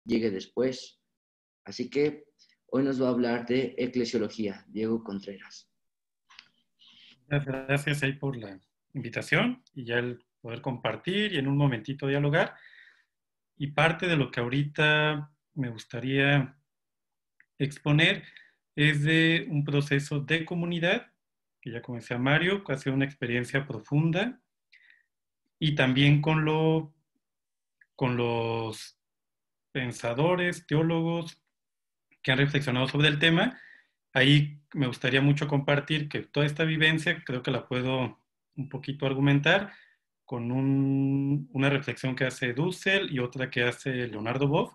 llegue después. Así que hoy nos va a hablar de eclesiología, Diego Contreras. Gracias ahí por la invitación y ya el poder compartir y en un momentito dialogar. Y parte de lo que ahorita me gustaría exponer es de un proceso de comunidad, que ya como decía Mario, ha sido una experiencia profunda y también con los pensadores, teólogos que han reflexionado sobre el tema. Ahí me gustaría mucho compartir que toda esta vivencia creo que la puedo un poquito argumentar con una reflexión que hace Dussel y otra que hace Leonardo Boff.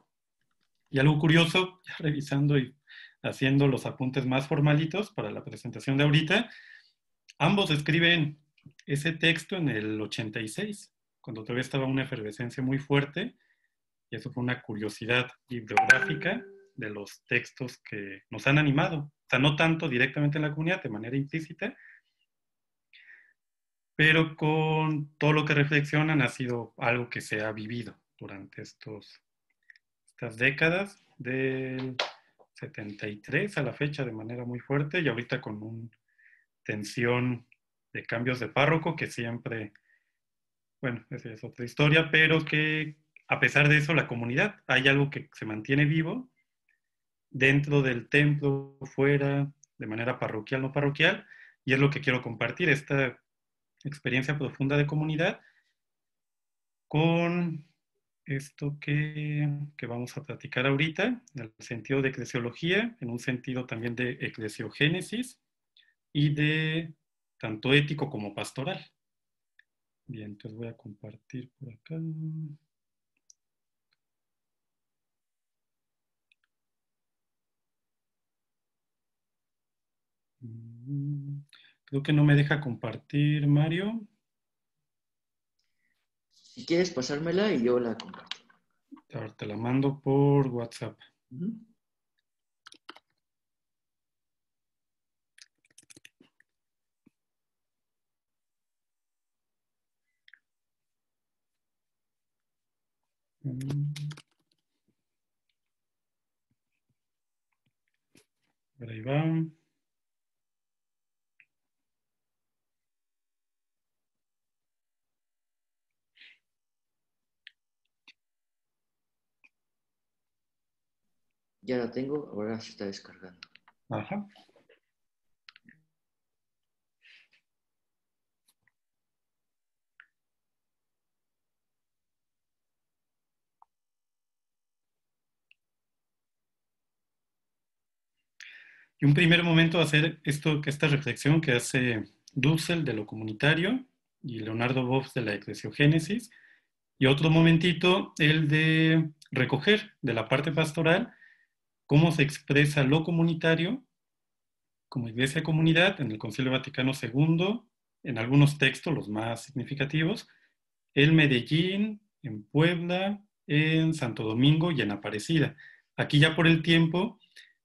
Y algo curioso, ya revisando y haciendo los apuntes más formalitos para la presentación de ahorita, ambos escriben ese texto en el 86, cuando todavía estaba una efervescencia muy fuerte, y eso fue una curiosidad bibliográfica de los textos que nos han animado. O sea, no tanto directamente en la comunidad, de manera implícita, pero con todo lo que reflexionan ha sido algo que se ha vivido durante estas décadas, del 73 a la fecha de manera muy fuerte, y ahorita con una tensión de cambios de párroco que siempre, bueno, esa es otra historia, pero que a pesar de eso la comunidad, hay algo que se mantiene vivo dentro del templo, fuera, de manera parroquial, no parroquial, y es lo que quiero compartir, esta experiencia profunda de comunidad con esto que vamos a platicar ahorita, en el sentido de eclesiología, en un sentido también de eclesiogénesis y de tanto ético como pastoral. Bien, entonces voy a compartir por acá. Creo que no me deja compartir, Mario. Si quieres pasármela y yo la comparto. Ahora te la mando por WhatsApp. Por ahí va. Ya la tengo, ahora se está descargando. Ajá. Y un primer momento va a ser esta reflexión que hace Dussel de lo comunitario y Leonardo Boff de la eclesiogénesis. Y otro momentito, el de recoger de la parte pastoral cómo se expresa lo comunitario como iglesia comunidad en el Concilio Vaticano II, en algunos textos, los más significativos, en Medellín, en Puebla, en Santo Domingo y en Aparecida. Aquí ya por el tiempo,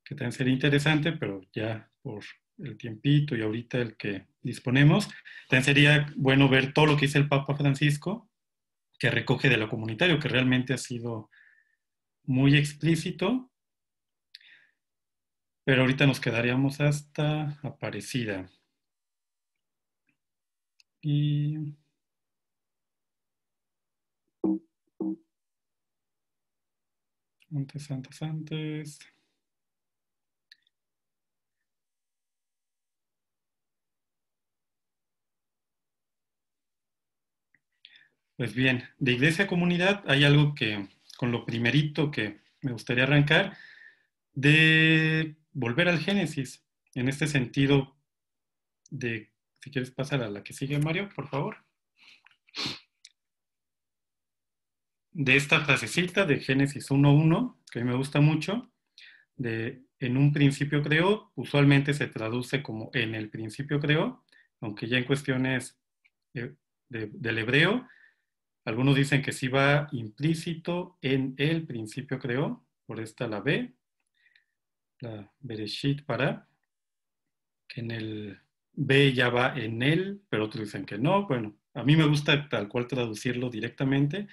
que también sería interesante, pero ya por el tiempito y ahorita el que disponemos, también sería bueno ver todo lo que dice el Papa Francisco, que recoge de lo comunitario, que realmente ha sido muy explícito, pero ahorita nos quedaríamos hasta Aparecida. Y antes. Pues bien, de iglesia a comunidad hay algo que, con lo primerito que me gustaría arrancar, de volver al Génesis, en este sentido de, si quieres pasar a la que sigue, Mario, por favor, de esta frasecita de Génesis 1:1, que a mí me gusta mucho, de en un principio creó, usualmente se traduce como en el principio creó, aunque ya en cuestiones del hebreo, algunos dicen que sí va implícito en el principio creó, por esta la B, la Bereshit para, que en el B ya va en él, pero otros dicen que no. Bueno, a mí me gusta tal cual traducirlo directamente.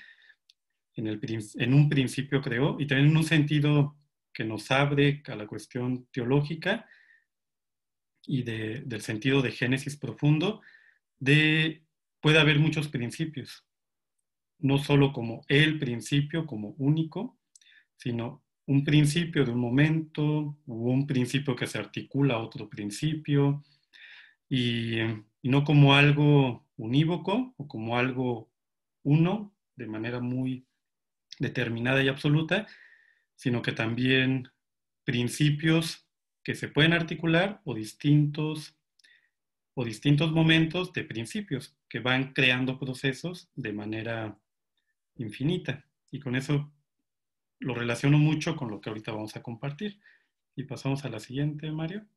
en un principio creó, y también en un sentido que nos abre a la cuestión teológica y del sentido de Génesis profundo, puede haber muchos principios, no solo como el principio, como único, sino un principio de un momento, o un principio que se articula a otro principio, y no como algo unívoco o como algo uno de manera muy determinada y absoluta, sino que también principios que se pueden articular o distintos momentos de principios que van creando procesos de manera infinita. Y con eso lo relaciono mucho con lo que ahorita vamos a compartir. Y pasamos a la siguiente, Mario.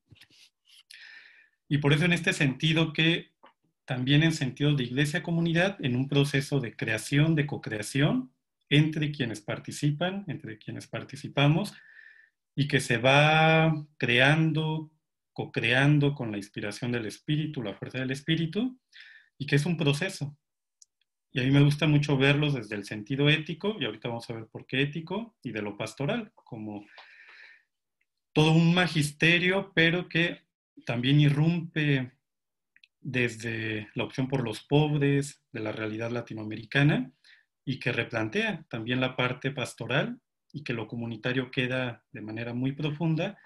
Y por eso en este sentido que también en sentido de iglesia-comunidad, en un proceso de creación, de co-creación entre quienes participan, entre quienes participamos, y que se va creando, co-creando con la inspiración del Espíritu, la fuerza del Espíritu, y que es un proceso. Y a mí me gusta mucho verlos desde el sentido ético, y ahorita vamos a ver por qué ético, y de lo pastoral, como todo un magisterio, pero que también irrumpe desde la opción por los pobres, de la realidad latinoamericana, y que replantea también la parte pastoral y que lo comunitario queda de manera muy profunda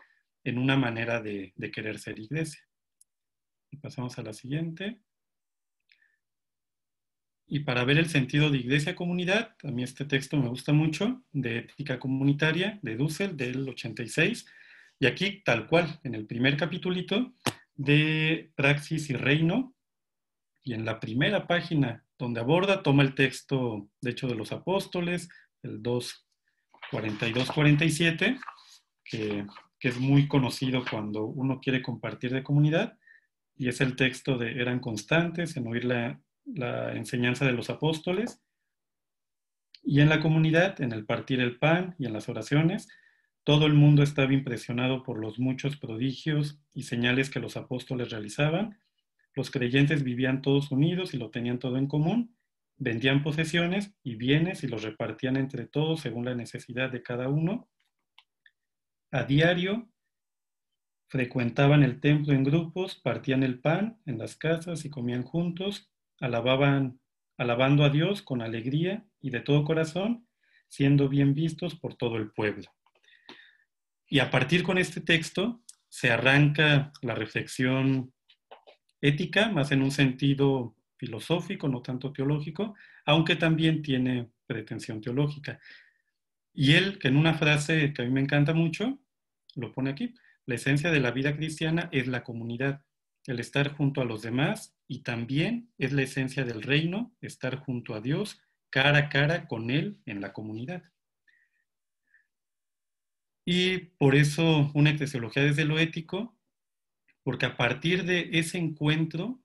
en una manera de querer ser iglesia. Y pasamos a la siguiente. Y para ver el sentido de iglesia-comunidad, a mí este texto me gusta mucho, de Ética Comunitaria, de Dussel, del 86, y aquí tal cual, en el primer capitulito de Praxis y Reino, y en la primera página donde aborda, toma el texto, de hecho, de los apóstoles, el 2:42-47, que es muy conocido cuando uno quiere compartir de comunidad, y es el texto de eran constantes en oír la enseñanza de los apóstoles, y en la comunidad, en el partir el pan y en las oraciones, todo el mundo estaba impresionado por los muchos prodigios y señales que los apóstoles realizaban. Los creyentes vivían todos unidos y lo tenían todo en común, vendían posesiones y bienes y los repartían entre todos según la necesidad de cada uno. A diario frecuentaban el templo en grupos, partían el pan en las casas y comían juntos, alabando a Dios con alegría y de todo corazón, siendo bien vistos por todo el pueblo. Y a partir con este texto se arranca la reflexión ética, más en un sentido filosófico, no tanto teológico, aunque también tiene pretensión teológica. Y él, que en una frase que a mí me encanta mucho, lo pone aquí: la esencia de la vida cristiana es la comunidad, el estar junto a los demás, y también es la esencia del reino, estar junto a Dios, cara a cara con Él en la comunidad. Y por eso una eclesiología desde lo ético, porque a partir de ese encuentro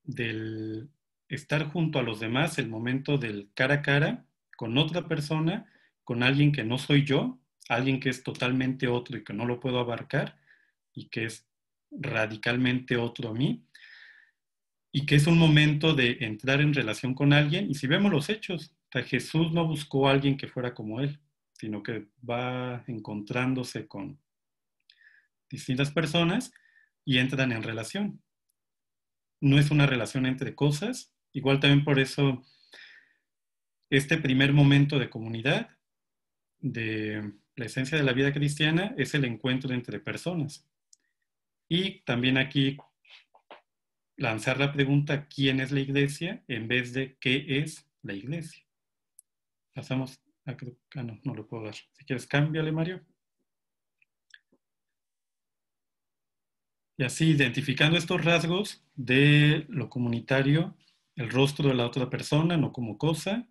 del estar junto a los demás, el momento del cara a cara con otra persona, con alguien que no soy yo, alguien que es totalmente otro y que no lo puedo abarcar y que es radicalmente otro a mí, y que es un momento de entrar en relación con alguien. Y si vemos los hechos, Jesús no buscó a alguien que fuera como él, sino que va encontrándose con distintas personas y entran en relación. No es una relación entre cosas. Igual también por eso este primer momento de comunidad, de la esencia de la vida cristiana, es el encuentro entre personas. Y también aquí lanzar la pregunta ¿quién es la iglesia? En vez de ¿qué es la iglesia? Pasamos a... no lo puedo dar. Si quieres, cámbiale, Mario. Y así, identificando estos rasgos de lo comunitario, el rostro de la otra persona, no como cosa,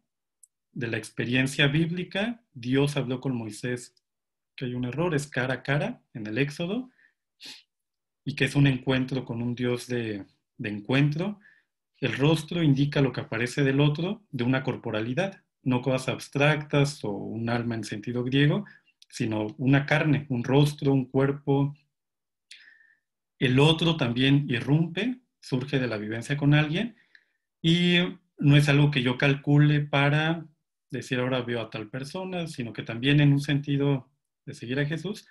de la experiencia bíblica, Dios habló con Moisés, que hay un error, es cara a cara en el Éxodo, y que es un encuentro con un Dios de encuentro. El rostro indica lo que aparece del otro, de una corporalidad, no cosas abstractas o un alma en sentido griego, sino una carne, un rostro, un cuerpo. El otro también irrumpe, surge de la vivencia con alguien, y no es algo que yo calcule para decir ahora veo a tal persona, sino que también en un sentido de seguir a Jesús,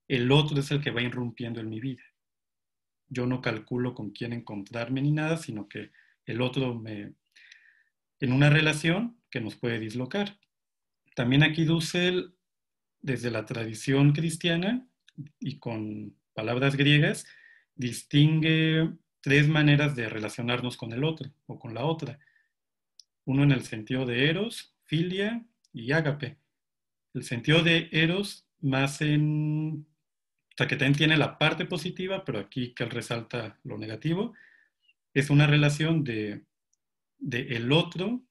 el otro es el que va irrumpiendo en mi vida. Yo no calculo con quién encontrarme ni nada, sino que el otro en una relación que nos puede dislocar. También aquí Dussel, desde la tradición cristiana y con palabras griegas, distingue tres maneras de relacionarnos con el otro o con la otra. Uno en el sentido de eros, filia y ágape. El sentido de eros más o sea, que también tiene la parte positiva, pero aquí que él resalta lo negativo, es una relación de el otro,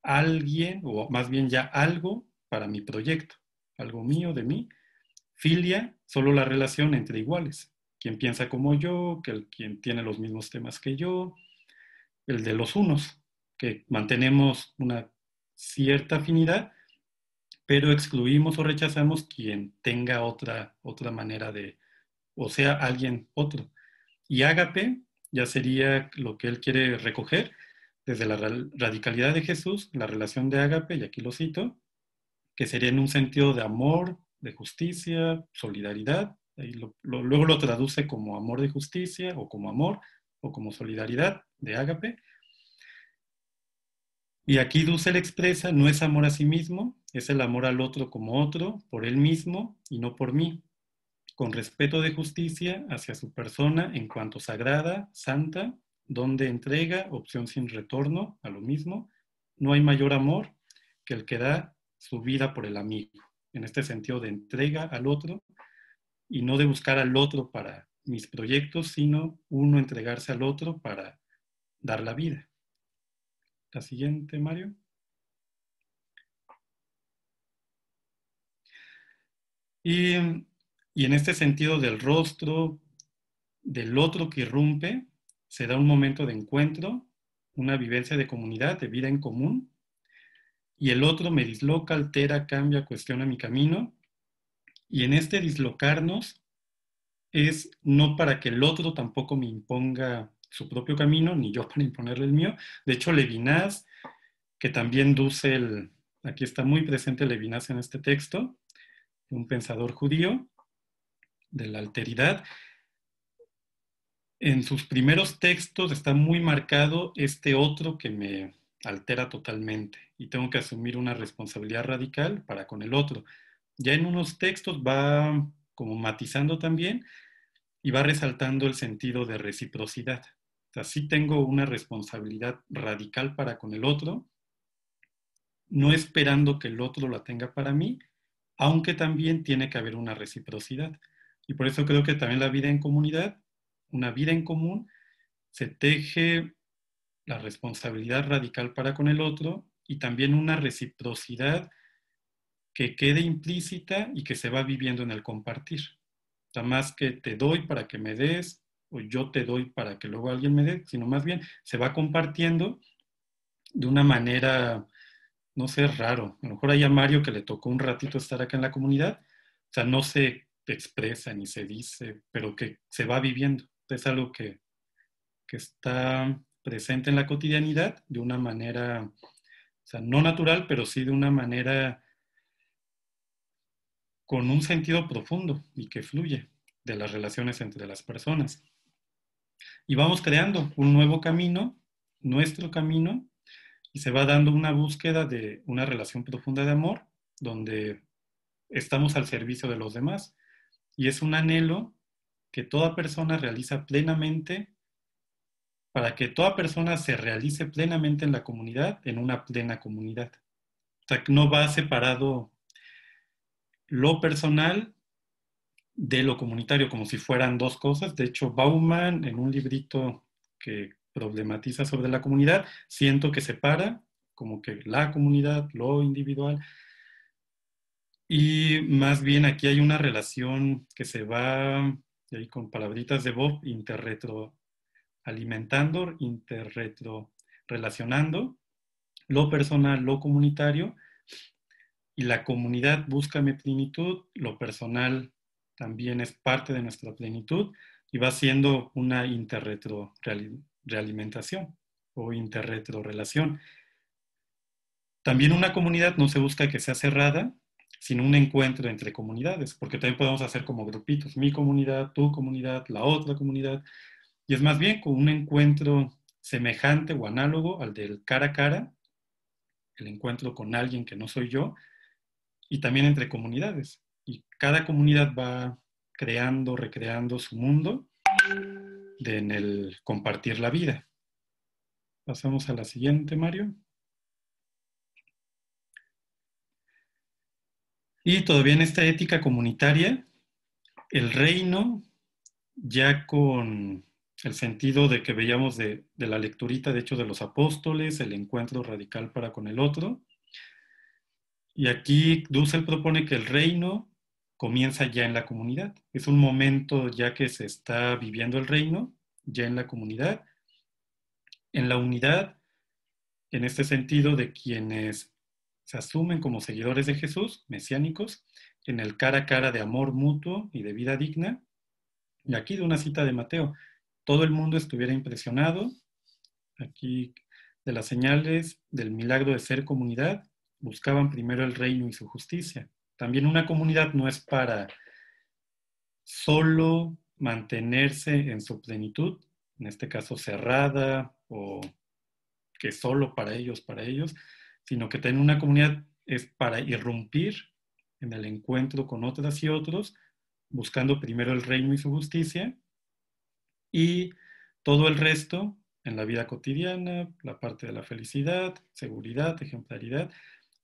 alguien, o más bien ya algo para mi proyecto, algo mío, de mí. Filia, solo la relación entre iguales, quien piensa como yo, quien tiene los mismos temas que yo, el de los unos, que mantenemos una cierta afinidad, pero excluimos o rechazamos quien tenga otra manera de, o sea, alguien otro. Y ágape ya sería lo que él quiere recoger desde la radicalidad de Jesús, la relación de ágape, y aquí lo cito, que sería en un sentido de amor, de justicia, solidaridad. Ahí luego lo traduce como amor de justicia o como amor o como solidaridad de ágape. Y aquí Dussel expresa, no es amor a sí mismo, es el amor al otro como otro, por él mismo y no por mí, con respeto de justicia hacia su persona en cuanto sagrada, santa, donde entrega, opción sin retorno a lo mismo. No hay mayor amor que el que da su vida por el amigo, en este sentido de entrega al otro y no de buscar al otro para mis proyectos, sino uno entregarse al otro para dar la vida. La siguiente, Mario. Y, y en este sentido del rostro, del otro que irrumpe, se da un momento de encuentro, una vivencia de comunidad, de vida en común, y el otro me disloca, altera, cambia, cuestiona mi camino, y en este dislocarnos es no para que el otro tampoco me imponga su propio camino, ni yo para imponerle el mío. De hecho, Levinas, que también Dussel, aquí está muy presente Levinas en este texto, un pensador judío de la alteridad, en sus primeros textos está muy marcado este otro que me altera totalmente y tengo que asumir una responsabilidad radical para con el otro. Ya en unos textos va como matizando también y va resaltando el sentido de reciprocidad. O sea, sí tengo una responsabilidad radical para con el otro, no esperando que el otro la tenga para mí, aunque también tiene que haber una reciprocidad. Y por eso creo que también la vida en comunidad, una vida en común, se teje la responsabilidad radical para con el otro y también una reciprocidad que quede implícita y que se va viviendo en el compartir. O sea, más que te doy para que me des o yo te doy para que luego alguien me dé, sino más bien se va compartiendo de una manera, no sé, raro. A lo mejor hay a Mario que le tocó un ratito estar acá en la comunidad, o sea, no se expresa ni se dice, pero que se va viviendo. Es algo que está presente en la cotidianidad de una manera, o sea, no natural, pero sí de una manera con un sentido profundo y que fluye de las relaciones entre las personas. Y vamos creando un nuevo camino, nuestro camino, y se va dando una búsqueda de una relación profunda de amor, donde estamos al servicio de los demás. Y es un anhelo que toda persona realiza plenamente para que toda persona se realice plenamente en la comunidad, en una plena comunidad. O sea, que no va separado lo personal de lo comunitario, como si fueran dos cosas. De hecho, Bauman, en un librito que problematiza sobre la comunidad, siento que separa como que la comunidad, lo individual, y más bien aquí hay una relación que se va, y ahí con palabritas de Bob, interretroalimentando, interretrorelacionando lo personal, lo comunitario, y la comunidad busca mi plenitud, lo personal también es parte de nuestra plenitud y va siendo una interretroalimentación o interretrorelación. También una comunidad no se busca que sea cerrada, sino un encuentro entre comunidades, porque también podemos hacer como grupitos, mi comunidad, tu comunidad, la otra comunidad, y es más bien como un encuentro semejante o análogo al del cara a cara, el encuentro con alguien que no soy yo, y también entre comunidades. Y cada comunidad va creando, recreando su mundo en el compartir la vida. Pasamos a la siguiente, Mario. Y todavía en esta ética comunitaria, el reino, ya con el sentido de que veíamos de la lecturita, de hecho, de los apóstoles, el encuentro radical para con el otro. Y aquí Dussel propone que el reino comienza ya en la comunidad. Es un momento ya que se está viviendo el reino, ya en la comunidad, en la unidad, en este sentido de quienes se asumen como seguidores de Jesús, mesiánicos, en el cara a cara de amor mutuo y de vida digna. Y aquí de una cita de Mateo, todo el mundo estuviera impresionado, aquí de las señales del milagro de ser comunidad, buscaban primero el reino y su justicia. También una comunidad no es para solo mantenerse en su plenitud, en este caso cerrada o que solo para ellos, sino que tener una comunidad es para irrumpir en el encuentro con otras y otros, buscando primero el reino y su justicia, y todo el resto en la vida cotidiana, la parte de la felicidad, seguridad, ejemplaridad,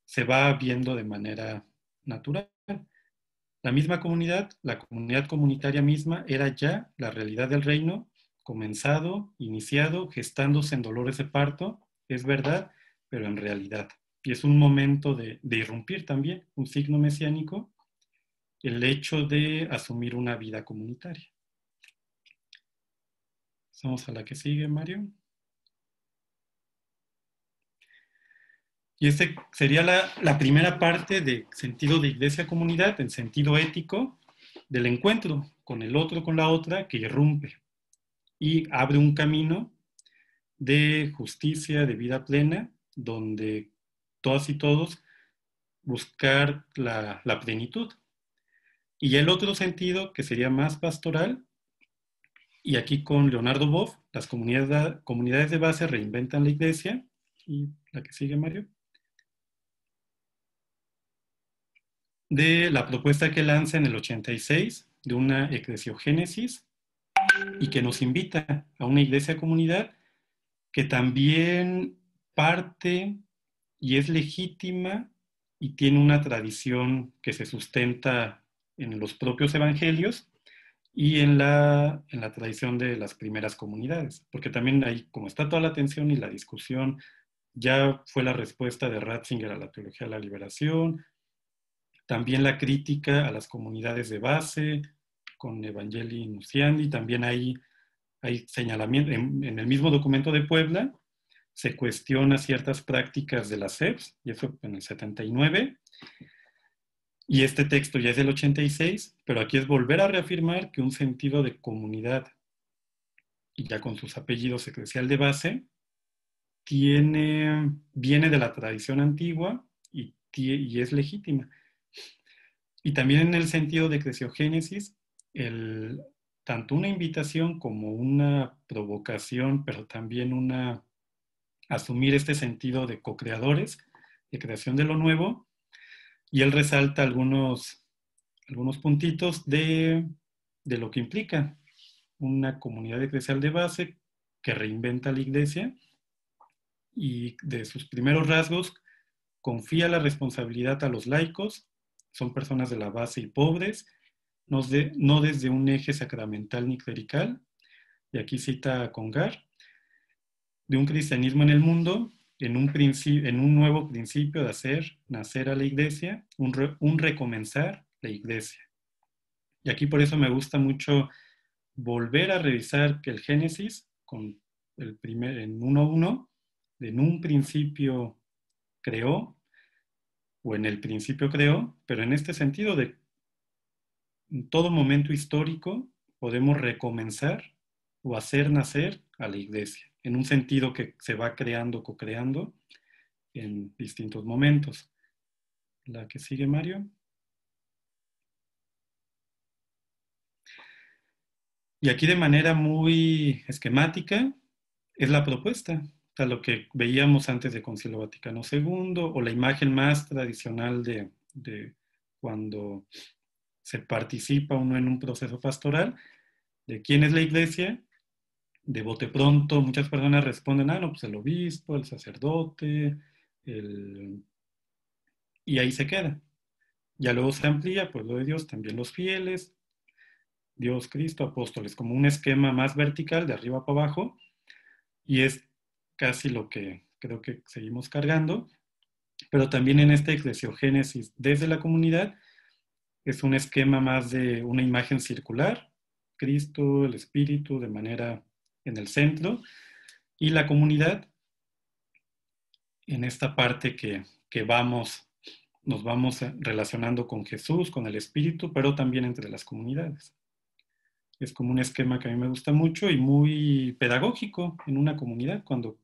se va viendo de manera natural. La misma comunidad, la comunidad comunitaria misma, era ya la realidad del reino, comenzado, iniciado, gestándose en dolores de parto, es verdad, pero en realidad. Y es un momento de irrumpir también, un signo mesiánico, el hecho de asumir una vida comunitaria. Vamos a la que sigue, Mario. Y esta sería la primera parte de sentido de iglesia-comunidad, en sentido ético, del encuentro con el otro, con la otra, que irrumpe y abre un camino de justicia, de vida plena, donde todas y todos buscar la plenitud. Y el otro sentido, que sería más pastoral, y aquí con Leonardo Boff, las comunidades de base reinventan la iglesia. Y la que sigue, Mario. De la propuesta que lanza en el 86 de una eclesiogénesis y que nos invita a una iglesia comunidad que también parte y es legítima y tiene una tradición que se sustenta en los propios evangelios y en la tradición de las primeras comunidades, porque también ahí, como está toda la atención y la discusión, ya fue la respuesta de Ratzinger a la teología de la liberación, también la crítica a las comunidades de base, con Evangelii Nunciandi, también hay señalamiento, en el mismo documento de Puebla, se cuestiona ciertas prácticas de las SEPs, y eso en el 79, y este texto ya es del 86, pero aquí es volver a reafirmar que un sentido de comunidad, y ya con sus apellidos eclesial de base, viene de la tradición antigua y es legítima. Y también en el sentido de eclesiogénesis, tanto una invitación como una provocación, pero también asumir este sentido de co-creadores, de creación de lo nuevo, y él resalta algunos puntitos de lo que implica una comunidad eclesial de base que reinventa la iglesia y de sus primeros rasgos confía la responsabilidad a los laicos, son personas de la base y pobres, no desde un eje sacramental ni clerical, y aquí cita a Congar, de un cristianismo en el mundo, en un nuevo principio de hacer nacer a la iglesia, un recomenzar la iglesia. Y aquí por eso me gusta mucho volver a revisar que el Génesis, con en 1:1, en un principio creó, o en el principio creó, pero en este sentido de en todo momento histórico podemos recomenzar o hacer nacer a la iglesia, en un sentido que se va creando, co-creando, en distintos momentos. La que sigue, Mario. Y aquí de manera muy esquemática es la propuesta, o sea, lo que veíamos antes de Concilio Vaticano II, o la imagen más tradicional de cuando se participa uno en un proceso pastoral, de quién es la iglesia. De bote pronto muchas personas responden, no, pues el obispo, el sacerdote, y ahí se queda. Ya luego se amplía, pueblo de Dios, también los fieles, Dios, Cristo, apóstoles, como un esquema más vertical, de arriba para abajo, y es casi lo que creo que seguimos cargando, pero también en esta eclesiogénesis desde la comunidad es un esquema más de una imagen circular, Cristo, el Espíritu de manera en el centro, y la comunidad en esta parte que nos vamos relacionando con Jesús, con el Espíritu, pero también entre las comunidades. Es como un esquema que a mí me gusta mucho y muy pedagógico en una comunidad. Cuando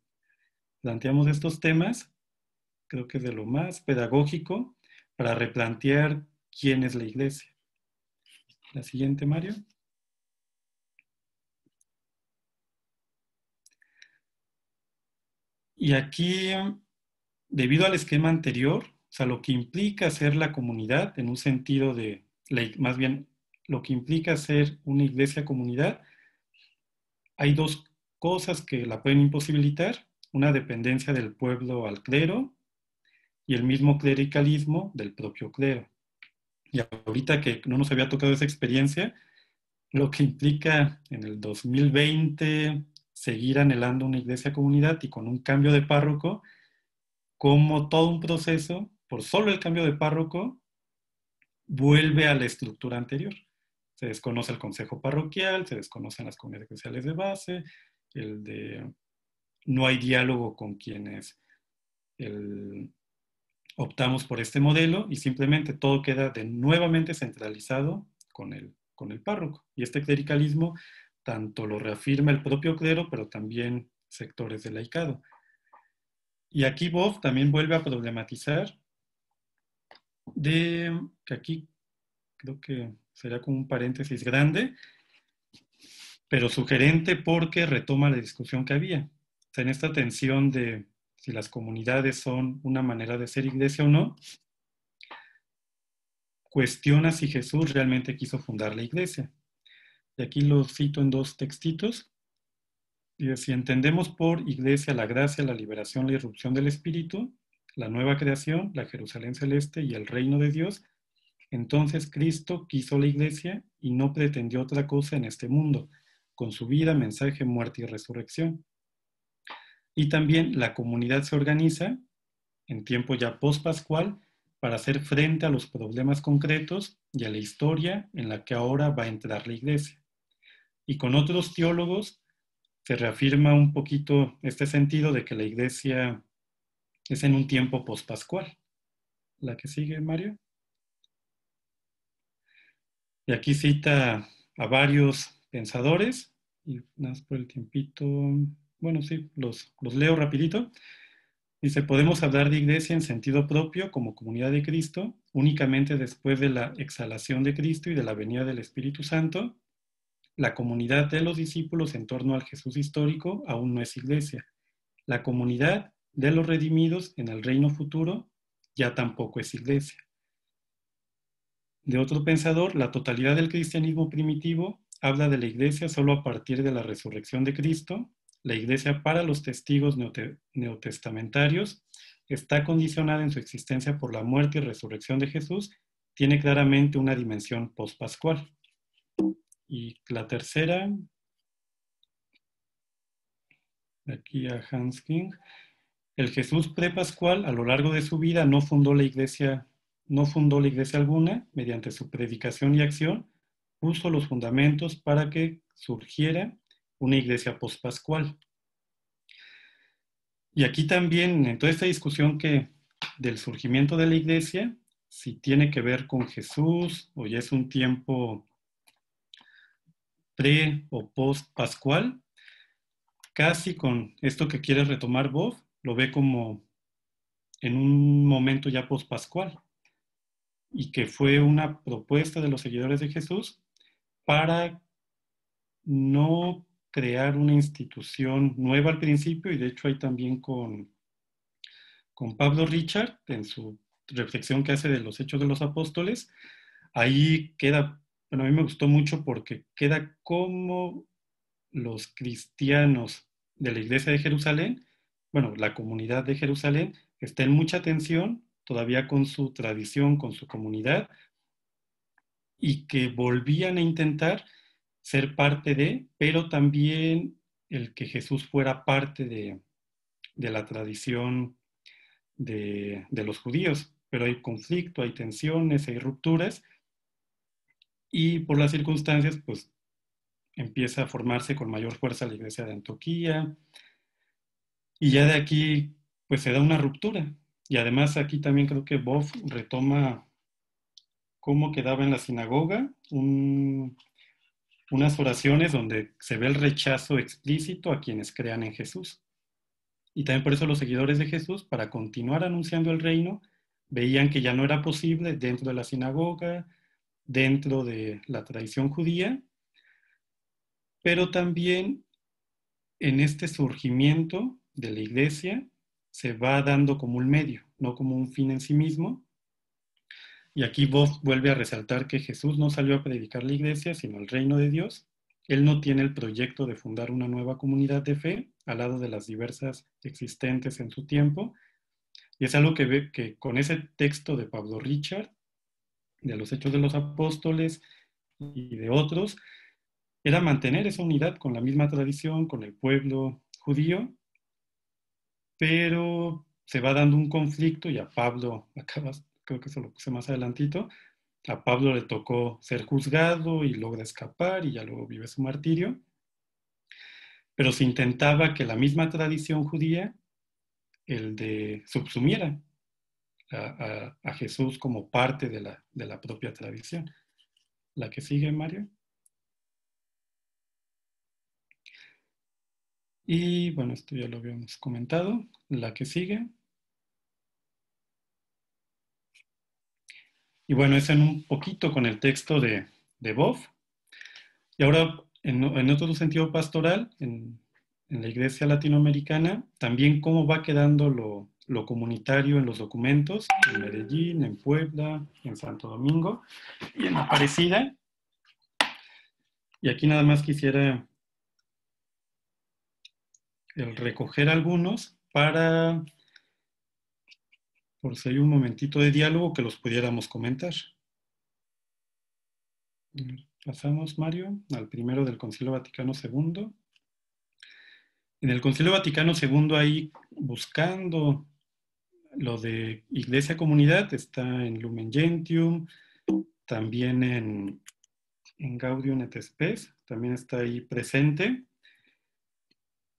planteamos estos temas, creo que es de lo más pedagógico para replantear quién es la iglesia. La siguiente, Mario. Y aquí, debido al esquema anterior, o sea, lo que implica ser la comunidad en un sentido más bien, lo que implica ser una iglesia comunidad, hay dos cosas que la pueden imposibilitar: una dependencia del pueblo al clero y el mismo clericalismo del propio clero. Y ahorita que no nos había tocado esa experiencia, lo que implica en el 2020 seguir anhelando una iglesia comunidad y con un cambio de párroco, como todo un proceso, por solo el cambio de párroco, vuelve a la estructura anterior. Se desconoce el consejo parroquial, se desconocen las comunidades eclesiales de base, no hay diálogo con quienes optamos por este modelo y simplemente todo queda nuevamente centralizado con el párroco. Y este clericalismo tanto lo reafirma el propio clero, pero también sectores del laicado. Y aquí Boff también vuelve a problematizar que aquí creo que sería como un paréntesis grande, pero sugerente porque retoma la discusión que había. O sea, en esta tensión de si las comunidades son una manera de ser iglesia o no, cuestiona si Jesús realmente quiso fundar la iglesia. Y aquí lo cito en dos textitos. Y si entendemos por iglesia la gracia, la liberación, la irrupción del Espíritu, la nueva creación, la Jerusalén celeste y el reino de Dios, entonces Cristo quiso la iglesia y no pretendió otra cosa en este mundo, con su vida, mensaje, muerte y resurrección. Y también la comunidad se organiza en tiempo ya post-pascual para hacer frente a los problemas concretos y a la historia en la que ahora va a entrar la iglesia. Y con otros teólogos se reafirma un poquito este sentido de que la iglesia es en un tiempo post-pascual. La que sigue, Mario. Y aquí cita a varios pensadores, y nada más por el tiempito, bueno, sí, los leo rapidito. Dice, podemos hablar de iglesia en sentido propio como comunidad de Cristo únicamente después de la exhalación de Cristo y de la venida del Espíritu Santo. La comunidad de los discípulos en torno al Jesús histórico aún no es iglesia. La comunidad de los redimidos en el reino futuro ya tampoco es iglesia. De otro pensador, la totalidad del cristianismo primitivo habla de la iglesia solo a partir de la resurrección de Cristo. La iglesia para los testigos neotestamentarios está condicionada en su existencia por la muerte y resurrección de Jesús, tiene claramente una dimensión pospascual. Y la tercera, aquí a Hans King, el Jesús prepascual a lo largo de su vida no fundó la iglesia alguna. Mediante su predicación y acción puso los fundamentos para que surgiera una iglesia pospascual. Y aquí también, en toda esta discusión del surgimiento de la iglesia, si tiene que ver con Jesús o ya es un tiempo pre o post pascual, casi con esto que quiere retomar Boff, lo ve como en un momento ya pospascual, y que fue una propuesta de los seguidores de Jesús para no crear una institución nueva al principio, y de hecho hay también con Pablo Richard, en su reflexión que hace de los Hechos de los Apóstoles, ahí queda, bueno, a mí me gustó mucho porque queda como los cristianos de la iglesia de Jerusalén, bueno, la comunidad de Jerusalén, está en mucha tensión todavía con su tradición, con su comunidad, y que volvían a intentar ser parte de, pero también el que Jesús fuera parte de la tradición de los judíos. Pero hay conflicto, hay tensiones, hay rupturas, y por las circunstancias, pues empieza a formarse con mayor fuerza la iglesia de Antioquía, y ya de aquí, pues se da una ruptura. Y además aquí también creo que Boff retoma cómo quedaba en la sinagoga unas oraciones donde se ve el rechazo explícito a quienes crean en Jesús. Y también por eso los seguidores de Jesús, para continuar anunciando el reino, veían que ya no era posible dentro de la sinagoga, dentro de la tradición judía, pero también en este surgimiento de la iglesia se va dando como un medio, no como un fin en sí mismo. Y aquí Boff vuelve a resaltar que Jesús no salió a predicar la iglesia, sino el reino de Dios. Él no tiene el proyecto de fundar una nueva comunidad de fe al lado de las diversas existentes en su tiempo. Y es algo que ve que con ese texto de Pablo Richard, de los Hechos de los Apóstoles y de otros, era mantener esa unidad con la misma tradición, con el pueblo judío, pero se va dando un conflicto y a Pablo, creo que eso lo puse más adelantito, a Pablo le tocó ser juzgado y logra escapar y ya luego vive su martirio, pero se intentaba que la misma tradición judía, el de subsumiera a Jesús como parte de la propia tradición. La que sigue, Mario. Y bueno, esto ya lo habíamos comentado. La que sigue. Y bueno, es en un poquito con el texto de Boff. Y ahora, en otro sentido pastoral, en la iglesia latinoamericana, también cómo va quedando lo comunitario en los documentos, en Medellín, en Puebla, en Santo Domingo y en Aparecida. Y aquí nada más quisiera el recoger algunos para, por si hay un momentito de diálogo, que los pudiéramos comentar. Pasamos, Mario, al primero del Concilio Vaticano II. En el Concilio Vaticano II, ahí buscando lo de Iglesia Comunidad, está en Lumen Gentium, también en Gaudium et Spes, también está ahí presente,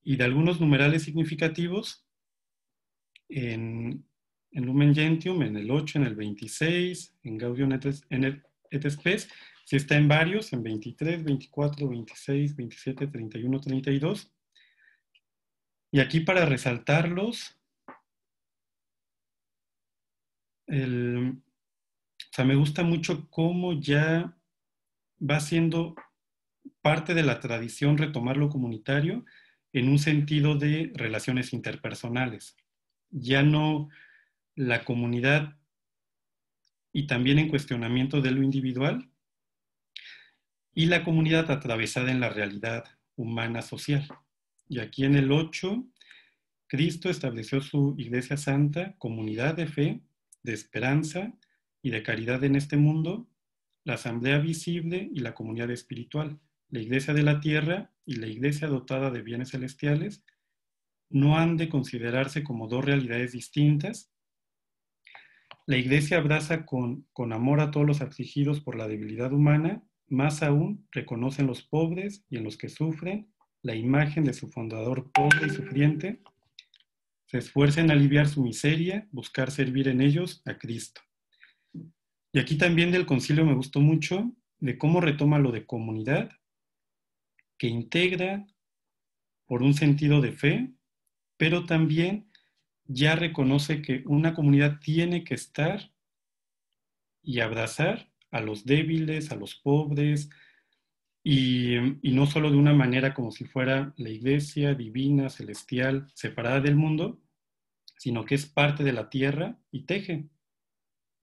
y de algunos numerales significativos en Lumen Gentium, en el 8, en el 26, en Gaudium et Spes, sí está en varios, en 23, 24, 26, 27, 31, 32. Y aquí para resaltarlos, o sea, me gusta mucho cómo ya va siendo parte de la tradición retomar lo comunitario en un sentido de relaciones interpersonales. Ya no la comunidad y también en cuestionamiento de lo individual y la comunidad atravesada en la realidad humana social. Y aquí en el 8, Cristo estableció su Iglesia Santa, comunidad de fe, de esperanza y de caridad en este mundo, la asamblea visible y la comunidad espiritual, la Iglesia de la tierra y la Iglesia dotada de bienes celestiales, no han de considerarse como dos realidades distintas. La Iglesia abraza con amor a todos los afligidos por la debilidad humana, más aún reconoce en los pobres y en los que sufren la imagen de su fundador pobre y sufriente, se esfuerza en aliviar su miseria, buscar servir en ellos a Cristo. Y aquí también del concilio me gustó mucho de cómo retoma lo de comunidad, que integra por un sentido de fe, pero también ya reconoce que una comunidad tiene que estar y abrazar a los débiles, a los pobres, y no solo de una manera como si fuera la iglesia divina, celestial, separada del mundo, sino que es parte de la tierra y teje.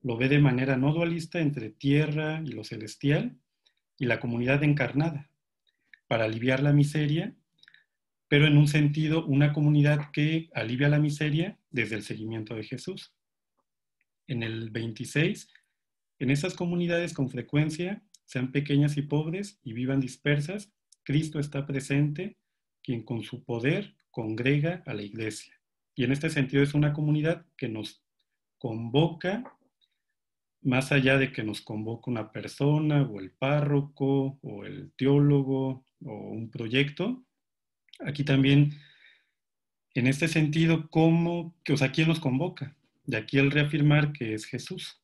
Lo ve de manera no dualista entre tierra y lo celestial y la comunidad encarnada, para aliviar la miseria, pero en un sentido, una comunidad que alivia la miseria desde el seguimiento de Jesús. En el 26, en esas comunidades con frecuencia, sean pequeñas y pobres y vivan dispersas, Cristo está presente, quien con su poder congrega a la iglesia. Y en este sentido es una comunidad que nos convoca, más allá de que nos convoque una persona o el párroco o el teólogo o un proyecto. Aquí también, en este sentido, ¿quién nos convoca? Y aquí el reafirmar que es Jesús.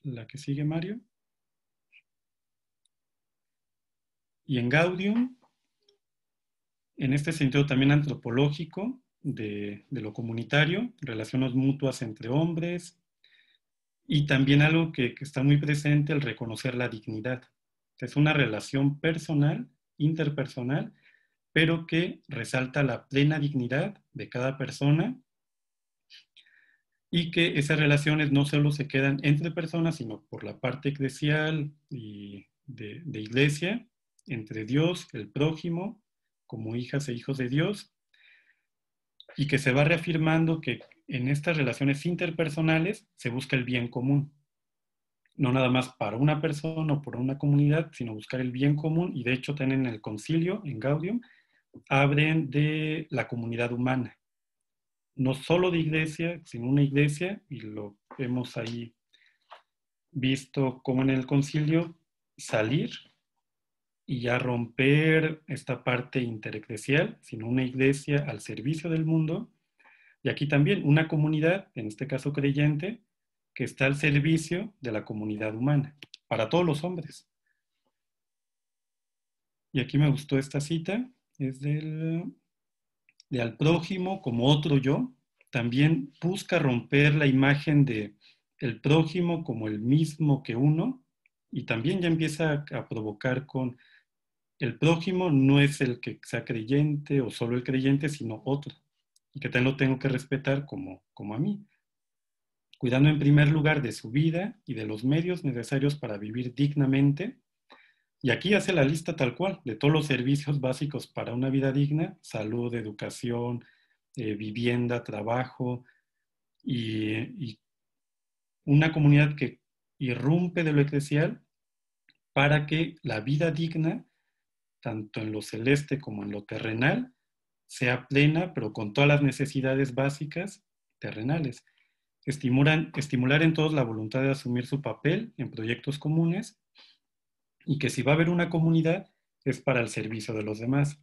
La que sigue, Mario. Y en Gaudium, en este sentido también antropológico de lo comunitario, relaciones mutuas entre hombres, y también algo que está muy presente, el reconocer la dignidad. Es una relación personal, interpersonal, pero que resalta la plena dignidad de cada persona y que esas relaciones no solo se quedan entre personas, sino por la parte eclesial y de iglesia, entre Dios, el prójimo, como hijas e hijos de Dios, y que se va reafirmando que en estas relaciones interpersonales se busca el bien común. No nada más para una persona o por una comunidad, sino buscar el bien común, y de hecho tienen el concilio, en Gaudium, abren de la comunidad humana, no solo de iglesia, sino una iglesia, y lo hemos ahí visto como en el concilio, salir y ya romper esta parte intereclesial, sino una iglesia al servicio del mundo, y aquí también una comunidad, en este caso creyente, que está al servicio de la comunidad humana, para todos los hombres. Y aquí me gustó esta cita, es de al prójimo como otro yo, también busca romper la imagen de el prójimo como el mismo que uno, y también ya empieza a provocar con el prójimo no es el que sea creyente o solo el creyente, sino otro, y que también lo tengo que respetar como a mí, cuidando en primer lugar de su vida y de los medios necesarios para vivir dignamente. Y aquí hace la lista tal cual, de todos los servicios básicos para una vida digna: salud, educación, vivienda, trabajo, y una comunidad que irrumpe de lo eclesial para que la vida digna, tanto en lo celeste como en lo terrenal, sea plena, pero con todas las necesidades básicas terrenales. Estimular en todos la voluntad de asumir su papel en proyectos comunes, y que si va a haber una comunidad es para el servicio de los demás.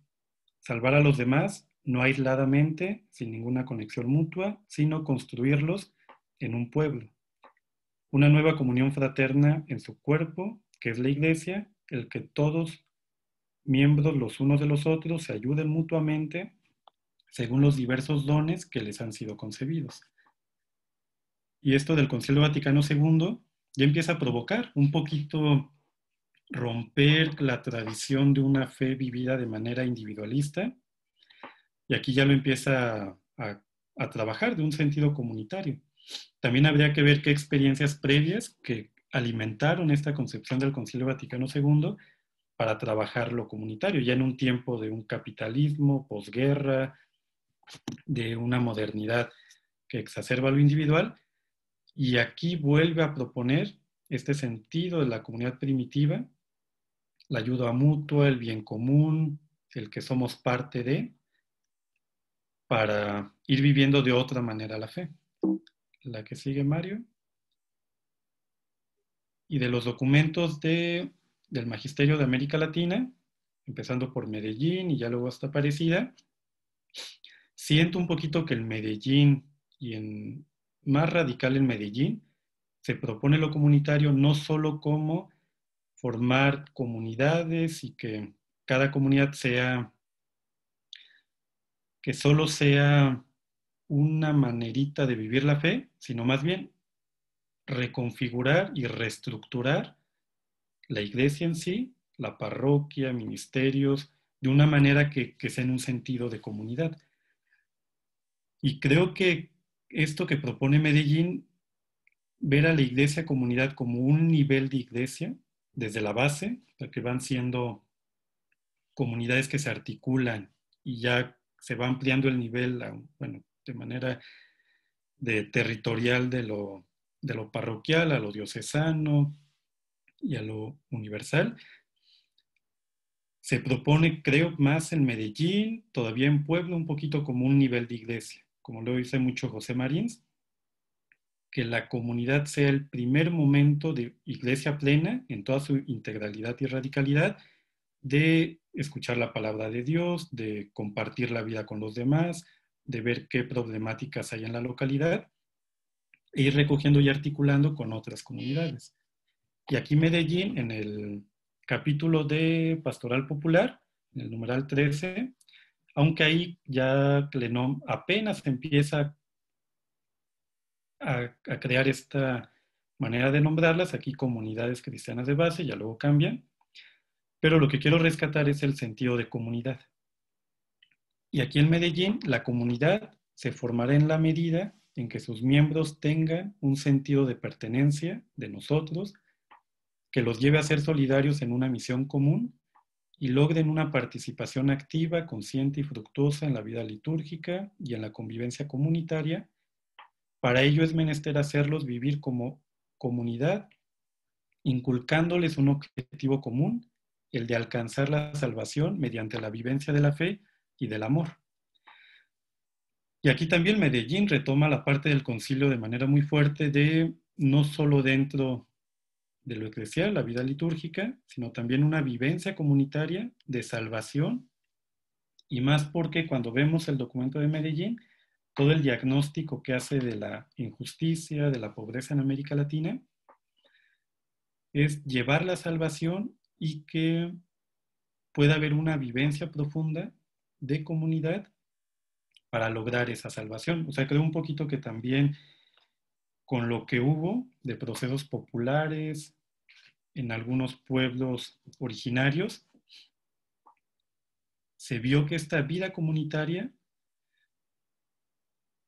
Salvar a los demás, no aisladamente, sin ninguna conexión mutua, sino construirlos en un pueblo. Una nueva comunión fraterna en su cuerpo, que es la iglesia, el que todos miembros los unos de los otros se ayuden mutuamente según los diversos dones que les han sido concebidos. Y esto del Concilio Vaticano II ya empieza a provocar un poquito romper la tradición de una fe vivida de manera individualista, y aquí ya lo empieza a trabajar de un sentido comunitario. También habría que ver qué experiencias previas que alimentaron esta concepción del Concilio Vaticano II para trabajar lo comunitario, ya en un tiempo de un capitalismo, posguerra, de una modernidad que exacerba lo individual, y aquí vuelve a proponer este sentido de la comunidad primitiva, la ayuda mutua, el bien común, el que somos parte de, para ir viviendo de otra manera la fe. La que sigue, Mario. Y de los documentos del Magisterio de América Latina, empezando por Medellín y ya luego hasta Aparecida, siento un poquito que en Medellín y más radical en Medellín, se propone lo comunitario no solo como formar comunidades y que cada comunidad que solo sea una manerita de vivir la fe, sino más bien reconfigurar y reestructurar la iglesia en sí, la parroquia, ministerios, de una manera que sea en un sentido de comunidad. Y creo que esto que propone Medellín, ver a la iglesia comunidad como un nivel de iglesia, desde la base, que van siendo comunidades que se articulan y ya se va ampliando el nivel, bueno, de manera territorial de lo parroquial a lo diocesano y a lo universal. Se propone, creo, más en Medellín, todavía en Puebla, un poquito como un nivel de iglesia, como lo dice mucho José Marins, que la comunidad sea el primer momento de iglesia plena en toda su integralidad y radicalidad, de escuchar la palabra de Dios, de compartir la vida con los demás, de ver qué problemáticas hay en la localidad e ir recogiendo y articulando con otras comunidades. Y aquí Medellín, en el capítulo de Pastoral Popular, en el numeral 13, aunque ahí ya Clenom apenas empieza a crear esta manera de nombrarlas, aquí comunidades cristianas de base, ya luego cambian, pero lo que quiero rescatar es el sentido de comunidad. Y aquí en Medellín, la comunidad se formará en la medida en que sus miembros tengan un sentido de pertenencia de nosotros, que los lleve a ser solidarios en una misión común y logren una participación activa, consciente y fructuosa en la vida litúrgica y en la convivencia comunitaria. Para ello es menester hacerlos vivir como comunidad, inculcándoles un objetivo común, el de alcanzar la salvación mediante la vivencia de la fe y del amor. Y aquí también Medellín retoma la parte del concilio de manera muy fuerte de no solo dentro de lo eclesial, la vida litúrgica, sino también una vivencia comunitaria de salvación, y más porque cuando vemos el documento de Medellín, todo el diagnóstico que hace de la injusticia, de la pobreza en América Latina, es llevar la salvación y que pueda haber una vivencia profunda de comunidad para lograr esa salvación. O sea, creo un poquito que también con lo que hubo de procesos populares en algunos pueblos originarios, se vio que esta vida comunitaria,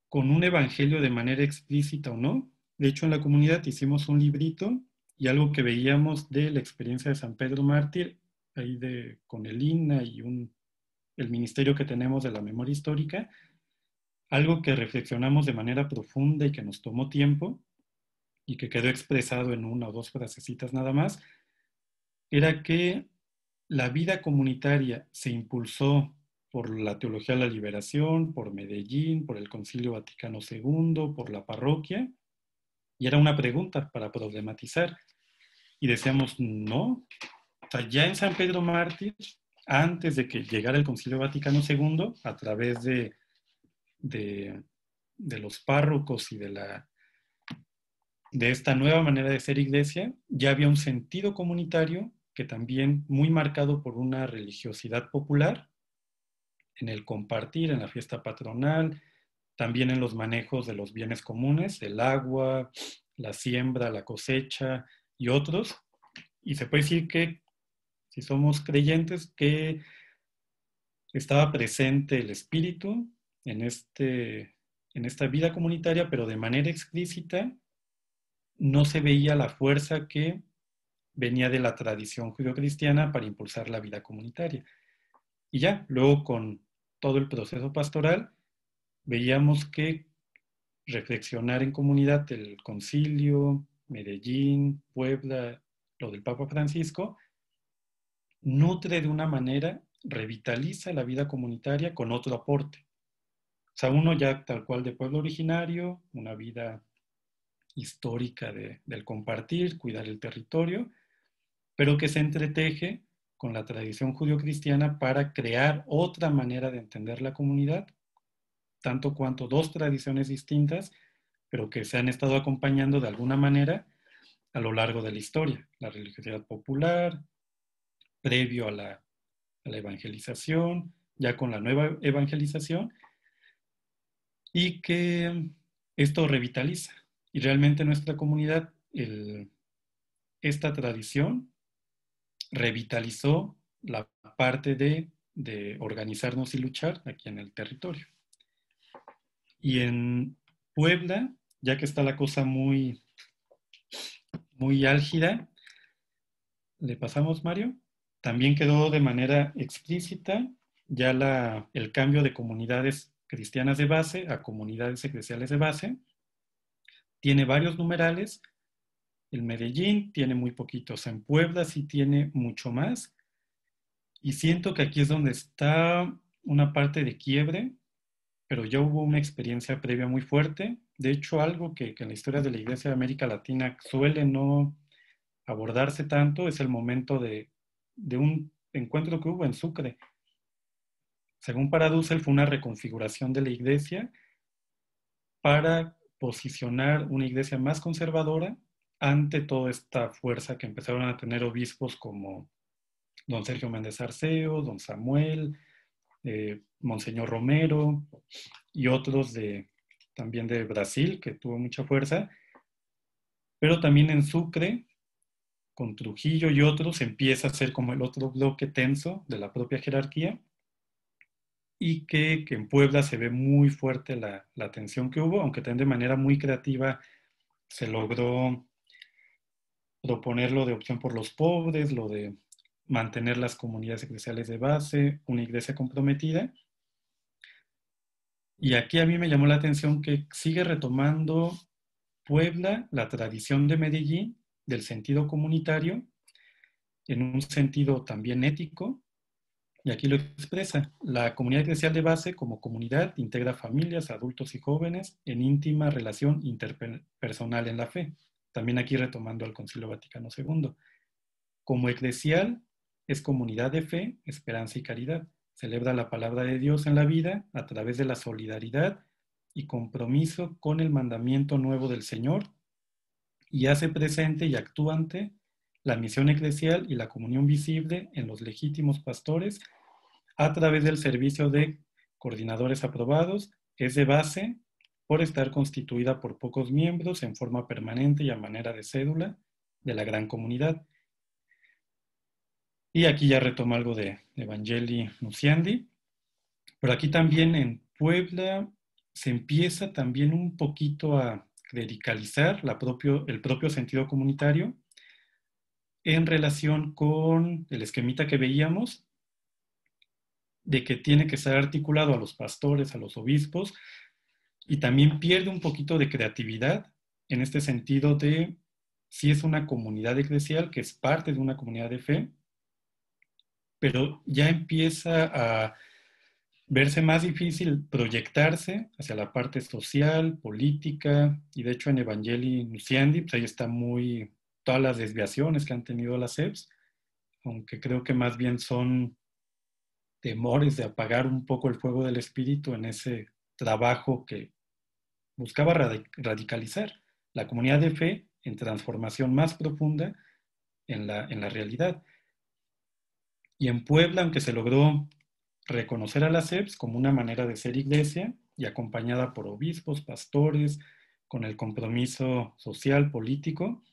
con un evangelio de manera explícita o no, de hecho en la comunidad hicimos un librito y algo que veíamos de la experiencia de San Pedro Mártir, ahí con el INA y el ministerio que tenemos de la memoria histórica, algo que reflexionamos de manera profunda y que nos tomó tiempo y que quedó expresado en una o dos frasecitas nada más, era que la vida comunitaria se impulsó por la Teología de la Liberación, por Medellín, por el Concilio Vaticano II, por la parroquia, y era una pregunta para problematizar. Y decíamos, no, o sea, ya en San Pedro Mártir, antes de que llegara el Concilio Vaticano II, a través de los párrocos y de esta nueva manera de ser iglesia, ya había un sentido comunitario que también muy marcado por una religiosidad popular, en el compartir, en la fiesta patronal, también en los manejos de los bienes comunes, el agua, la siembra, la cosecha y otros. Y se puede decir que, si somos creyentes, que estaba presente el espíritu en esta vida comunitaria, pero de manera explícita no se veía la fuerza que venía de la tradición judeocristiana para impulsar la vida comunitaria. Y ya, luego con todo el proceso pastoral, veíamos que reflexionar en comunidad, el concilio, Medellín, Puebla, lo del Papa Francisco, nutre de una manera, revitaliza la vida comunitaria con otro aporte. O sea, uno ya tal cual de pueblo originario, una vida histórica del compartir, cuidar el territorio, pero que se entreteje con la tradición judio-cristiana para crear otra manera de entender la comunidad, tanto cuanto dos tradiciones distintas, pero que se han estado acompañando de alguna manera a lo largo de la historia. La religiosidad popular, previo a la evangelización, ya con la nueva evangelización, y que esto revitaliza. Y realmente nuestra comunidad, esta tradición revitalizó la parte de organizarnos y luchar aquí en el territorio. Y en Puebla, ya que está la cosa muy, muy álgida, le pasamos, Mario, también quedó de manera explícita ya el cambio de comunidades cristianas de base a comunidades eclesiales de base. Tiene varios numerales. En Medellín tiene muy poquitos. En Puebla sí tiene mucho más. Y siento que aquí es donde está una parte de quiebre, pero ya hubo una experiencia previa muy fuerte. De hecho, algo que en la historia de la Iglesia de América Latina suele no abordarse tanto es el momento de un encuentro que hubo en Sucre. Según para Dussel, fue una reconfiguración de la Iglesia para posicionar una Iglesia más conservadora ante toda esta fuerza que empezaron a tener obispos como don Sergio Méndez Arceo, don Samuel, Monseñor Romero y otros también de Brasil, que tuvo mucha fuerza, pero también en Sucre, con Trujillo y otros, empieza a ser como el otro bloque tenso de la propia jerarquía, y que en Puebla se ve muy fuerte la tensión que hubo, aunque también de manera muy creativa se logró proponer lo de opción por los pobres, lo de mantener las comunidades eclesiales de base, una iglesia comprometida. Y aquí a mí me llamó la atención que sigue retomando Puebla la tradición de Medellín del sentido comunitario en un sentido también ético, y aquí lo expresa. La comunidad eclesial de base como comunidad integra familias, adultos y jóvenes en íntima relación interpersonal en la fe. También aquí retomando al Concilio Vaticano II. Como eclesial es comunidad de fe, esperanza y caridad. Celebra la palabra de Dios en la vida a través de la solidaridad y compromiso con el mandamiento nuevo del Señor, y hace presente y actuante la misión eclesial y la comunión visible en los legítimos pastores a través del servicio de coordinadores aprobados. Es de base por estar constituida por pocos miembros en forma permanente y a manera de cédula de la gran comunidad. Y aquí ya retomo algo de Evangelii Nunciandi, pero aquí también en Puebla se empieza también un poquito a clericalizar el propio sentido comunitario en relación con el esquemita que veíamos de que tiene que estar articulado a los pastores, a los obispos, y también pierde un poquito de creatividad en este sentido de si es una comunidad eclesial que es parte de una comunidad de fe, pero ya empieza a verse más difícil proyectarse hacia la parte social, política, y de hecho en Evangelii Nunciandi, pues ahí está muy todas las desviaciones que han tenido las SEPs, aunque creo que más bien son temores de apagar un poco el fuego del espíritu en ese trabajo que buscaba radicalizar la comunidad de fe en transformación más profunda en la realidad. Y en Puebla, aunque se logró reconocer a las SEPs como una manera de ser iglesia y acompañada por obispos, pastores, con el compromiso social, político,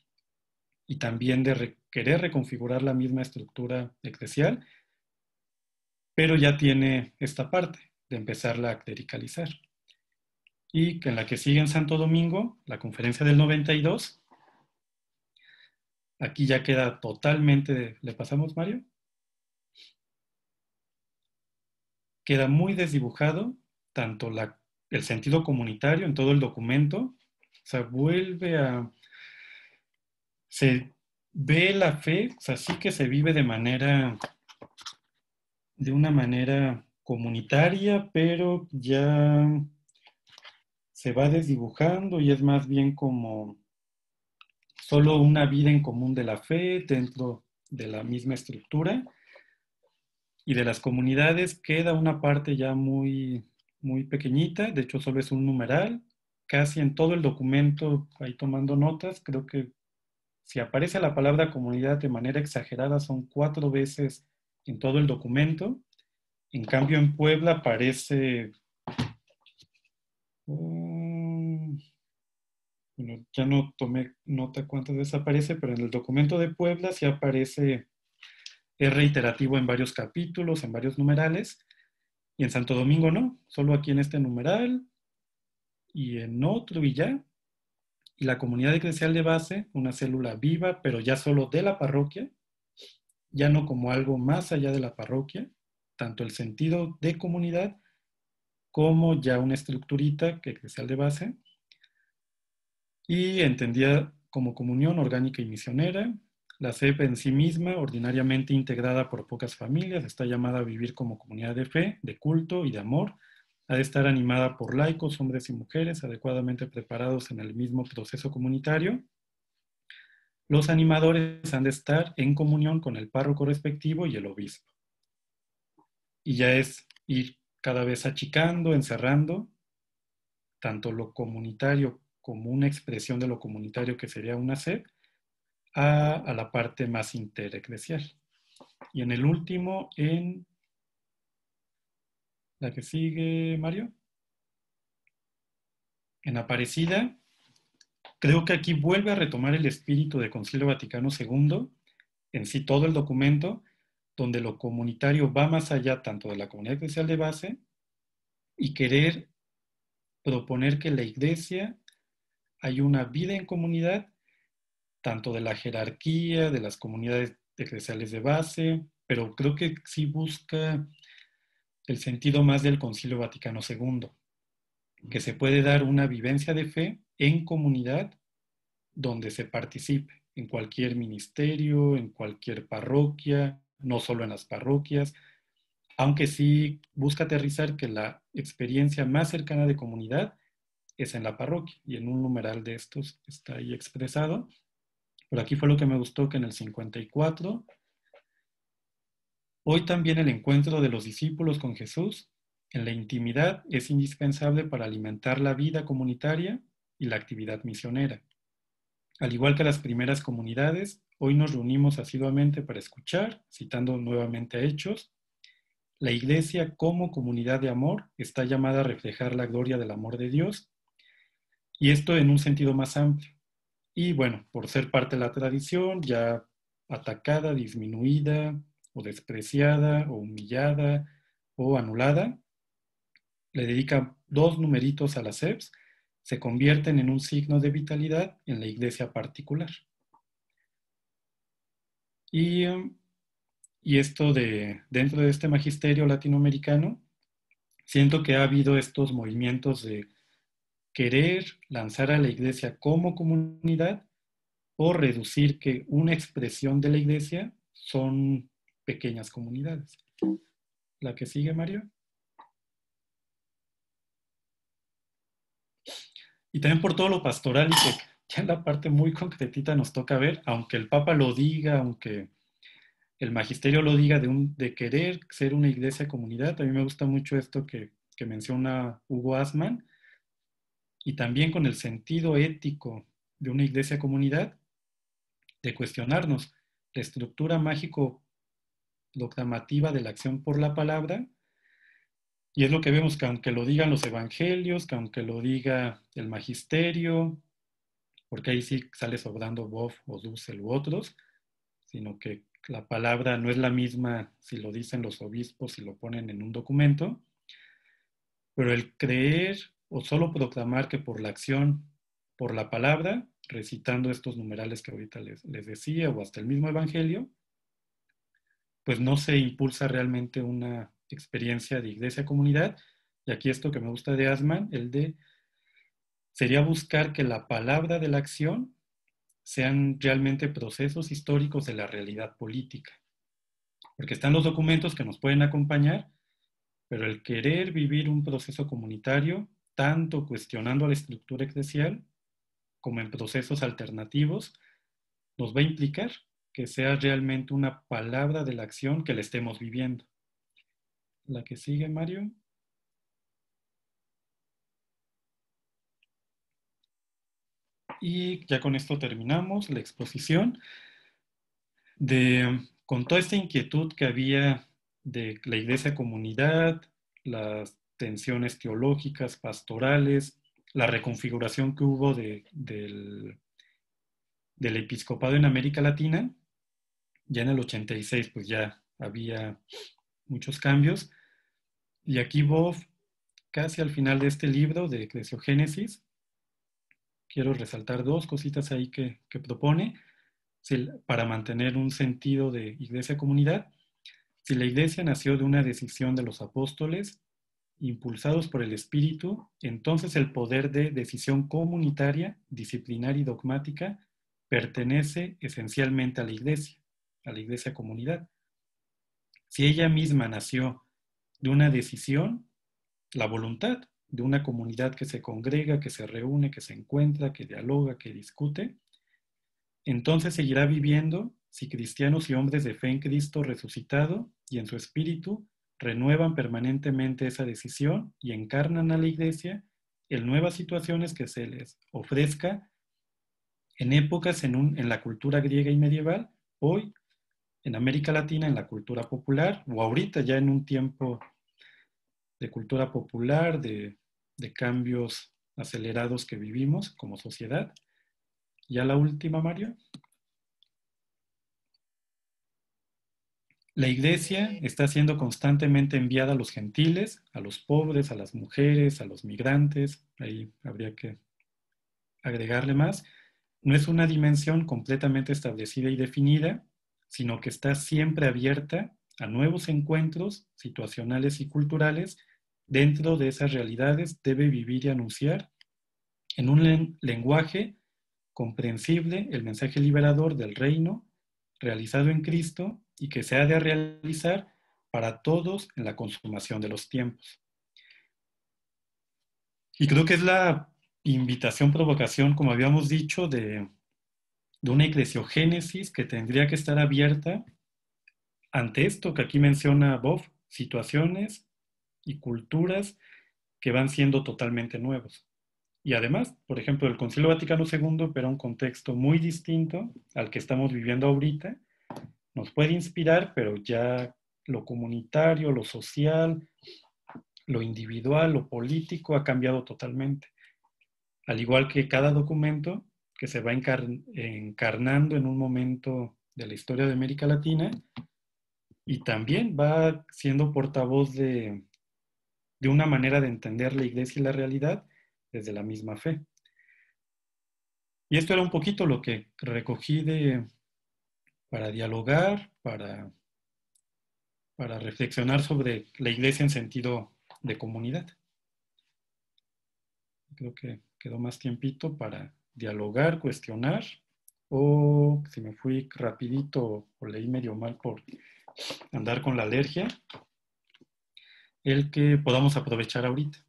y también de querer reconfigurar la misma estructura eclesial, pero ya tiene esta parte de empezarla a clericalizar. Y en la que sigue en Santo Domingo, la conferencia del 92, aquí ya queda totalmente, ¿le pasamos, Mario? Queda muy desdibujado tanto el sentido comunitario en todo el documento, o sea, se ve la fe, o sea, sí que se vive de una manera comunitaria, pero ya se va desdibujando y es más bien como solo una vida en común de la fe dentro de la misma estructura, y de las comunidades queda una parte ya muy, muy pequeñita, de hecho solo es un numeral, casi en todo el documento, ahí tomando notas, creo que si aparece la palabra comunidad de manera exagerada son 4 veces en todo el documento. En cambio en Puebla aparece Bueno, ya no tomé nota cuántas veces aparece, pero en el documento de Puebla sí aparece, es reiterativo en varios capítulos, en varios numerales, y en Santo Domingo no, solo aquí en este numeral y en otro y ya. Y la comunidad eclesial de base, una célula viva, pero ya solo de la parroquia, ya no como algo más allá de la parroquia, tanto el sentido de comunidad como ya una estructurita que eclesial de base, y entendida como comunión orgánica y misionera. La CEP en sí misma, ordinariamente integrada por pocas familias, está llamada a vivir como comunidad de fe, de culto y de amor. Ha de estar animada por laicos, hombres y mujeres, adecuadamente preparados en el mismo proceso comunitario. Los animadores han de estar en comunión con el párroco respectivo y el obispo. Y ya es ir cada vez achicando, encerrando, tanto lo comunitario como una expresión de lo comunitario que sería una CEP, a la parte más intereclesial. Y en el último, en la que sigue, Mario, en Aparecida, creo que aquí vuelve a retomar el espíritu del Concilio Vaticano II, en sí todo el documento, donde lo comunitario va más allá tanto de la comunidad eclesial de base y querer proponer que la iglesia hay una vida en comunidad, tanto de la jerarquía, de las comunidades eclesiales de base, pero creo que sí busca el sentido más del Concilio Vaticano II, que se puede dar una vivencia de fe en comunidad donde se participe, en cualquier ministerio, en cualquier parroquia, no solo en las parroquias, aunque sí busca aterrizar que la experiencia más cercana de comunidad es en la parroquia, y en un numeral de estos está ahí expresado. Pero aquí fue lo que me gustó, que en el 54, hoy también el encuentro de los discípulos con Jesús en la intimidad es indispensable para alimentar la vida comunitaria y la actividad misionera. Al igual que las primeras comunidades, hoy nos reunimos asiduamente para escuchar, citando nuevamente a Hechos. La Iglesia como comunidad de amor está llamada a reflejar la gloria del amor de Dios, y esto en un sentido más amplio. Y bueno, por ser parte de la tradición, ya atacada, disminuida, o despreciada, o humillada, o anulada, le dedica 2 numeritos a las CEPs, se convierten en un signo de vitalidad en la iglesia particular. Y, y esto dentro de este magisterio latinoamericano, siento que ha habido estos movimientos de querer lanzar a la iglesia como comunidad o reducir que una expresión de la iglesia son pequeñas comunidades. La que sigue, Mario. Y también por todo lo pastoral, y que ya en la parte muy concretita nos toca ver, aunque el Papa lo diga, aunque el magisterio lo diga, de querer ser una iglesia comunidad. A mí me gusta mucho esto que menciona Hugo Asman, y también con el sentido ético de una iglesia comunidad, de cuestionarnos la estructura mágico-dogmativa de la acción por la palabra. Y es lo que vemos, que aunque lo digan los evangelios, que aunque lo diga el magisterio, porque ahí sí sale sobrando Boff o Dussel u otros, sino que la palabra no es la misma si lo dicen los obispos, si lo ponen en un documento, pero el creer o solo proclamar que por la acción, por la palabra, recitando estos numerales que ahorita les decía, o hasta el mismo evangelio, pues no se impulsa realmente una experiencia de iglesia-comunidad. Y aquí esto que me gusta de Asman, sería buscar que la palabra de la acción sean realmente procesos históricos de la realidad política. Porque están los documentos que nos pueden acompañar, pero el querer vivir un proceso comunitario, tanto cuestionando la estructura eclesial como en procesos alternativos, nos va a implicar que sea realmente una palabra de la acción que la estemos viviendo. La que sigue, Mario. Y ya con esto terminamos la exposición. Con toda esta inquietud que había de la iglesia comunidad, las tensiones teológicas, pastorales, la reconfiguración que hubo del episcopado en América Latina. Ya en el 86 pues ya había muchos cambios. Y aquí Bob, casi al final de este libro de Eclesiogénesis, quiero resaltar dos cositas ahí que propone para mantener un sentido de iglesia-comunidad. Si la iglesia nació de una decisión de los apóstoles, impulsados por el Espíritu, entonces el poder de decisión comunitaria, disciplinaria y dogmática pertenece esencialmente a la iglesia comunidad. Si ella misma nació de una decisión, la voluntad de una comunidad que se congrega, que se reúne, que se encuentra, que dialoga, que discute, entonces seguirá viviendo si cristianos y hombres de fe en Cristo resucitado y en su espíritu renuevan permanentemente esa decisión y encarnan a la iglesia en nuevas situaciones que se les ofrezca en épocas en la cultura griega y medieval, hoy en América Latina en la cultura popular, o ahorita ya en un tiempo de cultura popular, de cambios acelerados que vivimos como sociedad. Ya la última, Mario. La iglesia está siendo constantemente enviada a los gentiles, a los pobres, a las mujeres, a los migrantes. Ahí habría que agregarle más. No es una dimensión completamente establecida y definida, sino que está siempre abierta a nuevos encuentros situacionales y culturales. Dentro de esas realidades debe vivir y anunciar en un lenguaje comprensible el mensaje liberador del reino realizado en Cristo y que se ha de realizar para todos en la consumación de los tiempos. Y creo que es la invitación, provocación, como habíamos dicho, de una eclesiogénesis que tendría que estar abierta ante esto que aquí menciona Bob, situaciones y culturas que van siendo totalmente nuevos. Y además, por ejemplo, el Concilio Vaticano II, pero un contexto muy distinto al que estamos viviendo ahorita, nos puede inspirar, pero ya lo comunitario, lo social, lo individual, lo político ha cambiado totalmente. Al igual que cada documento que se va encarnando en un momento de la historia de América Latina y también va siendo portavoz de una manera de entender la iglesia y la realidad desde la misma fe. Y esto era un poquito lo que recogí para dialogar, para reflexionar sobre la iglesia en sentido de comunidad. Creo que quedó más tiempito para dialogar, cuestionar, o si me fui rapidito o leí medio mal por andar con la alergia, el que podamos aprovechar ahorita.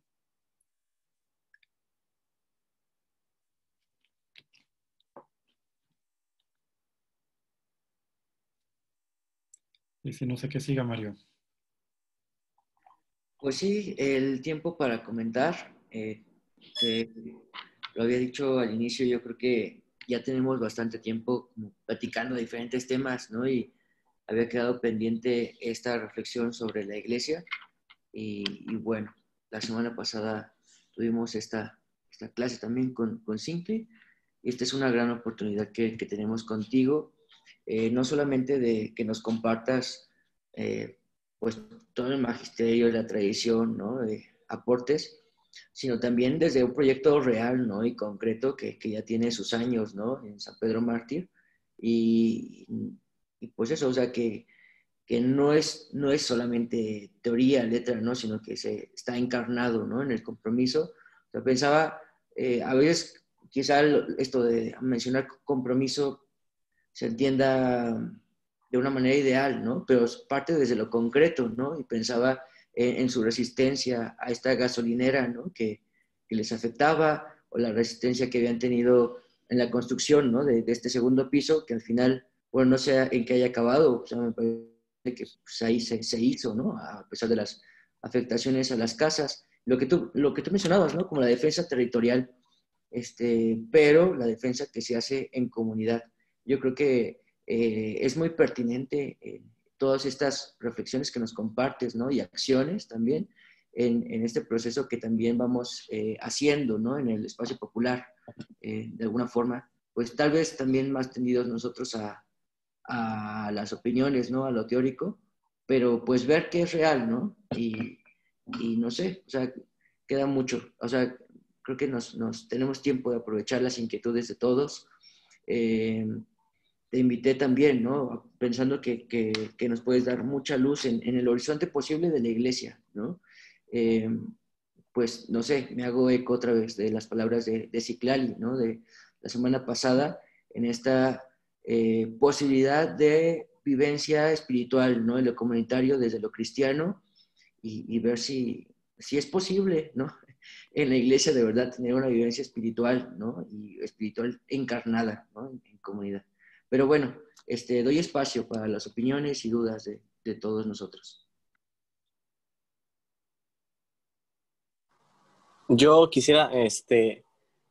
Y si no sé qué siga, Mario. Pues sí, el tiempo para comentar, lo había dicho al inicio, yo creo que ya tenemos bastante tiempo como platicando de diferentes temas, ¿no? Y había quedado pendiente esta reflexión sobre la iglesia y bueno, la semana pasada tuvimos esta clase también con Simply y esta es una gran oportunidad que tenemos contigo, no solamente de que nos compartas pues todo el magisterio y la tradición, ¿no? De aportes, sino también desde un proyecto real, ¿no? Y concreto que ya tiene sus años, ¿no? En San Pedro Mártir. Y, y pues eso, o sea, que no es solamente teoría, letra, ¿no? Sino que se está encarnado, ¿no? En el compromiso. O sea, pensaba, a veces quizá esto de mencionar compromiso se entienda de una manera ideal, ¿no? Pero parte desde lo concreto, ¿no? Y pensaba en su resistencia a esta gasolinera, ¿no? Que les afectaba, o la resistencia que habían tenido en la construcción, ¿no? De este segundo piso, que al final, bueno, no sé en qué haya acabado, o sea, me parece que pues, ahí se hizo, ¿no? A pesar de las afectaciones a las casas. Lo que tú mencionabas, ¿no? Como la defensa territorial, pero la defensa que se hace en comunidad. Yo creo que es muy pertinente todas estas reflexiones que nos compartes, ¿no? Y acciones también. en este proceso que también vamos haciendo, ¿no? En el espacio popular, de alguna forma, pues tal vez también más tendidos nosotros a las opiniones, ¿no? A lo teórico, pero pues ver que es real, ¿no? Y no sé, o sea, queda mucho, o sea, creo que nos tenemos tiempo de aprovechar las inquietudes de todos. Te invité también, ¿no? Pensando que nos puedes dar mucha luz en el horizonte posible de la iglesia, ¿no? Eh, pues, no sé, me hago eco otra vez de las palabras de Ciclali, ¿no? De la semana pasada, en esta posibilidad de vivencia espiritual, ¿no? En lo comunitario, desde lo cristiano, y ver si es posible, ¿no? En la iglesia de verdad tener una vivencia espiritual, ¿no? Y espiritual encarnada, ¿no? En comunidad. Pero bueno, doy espacio para las opiniones y dudas de todos nosotros. Yo quisiera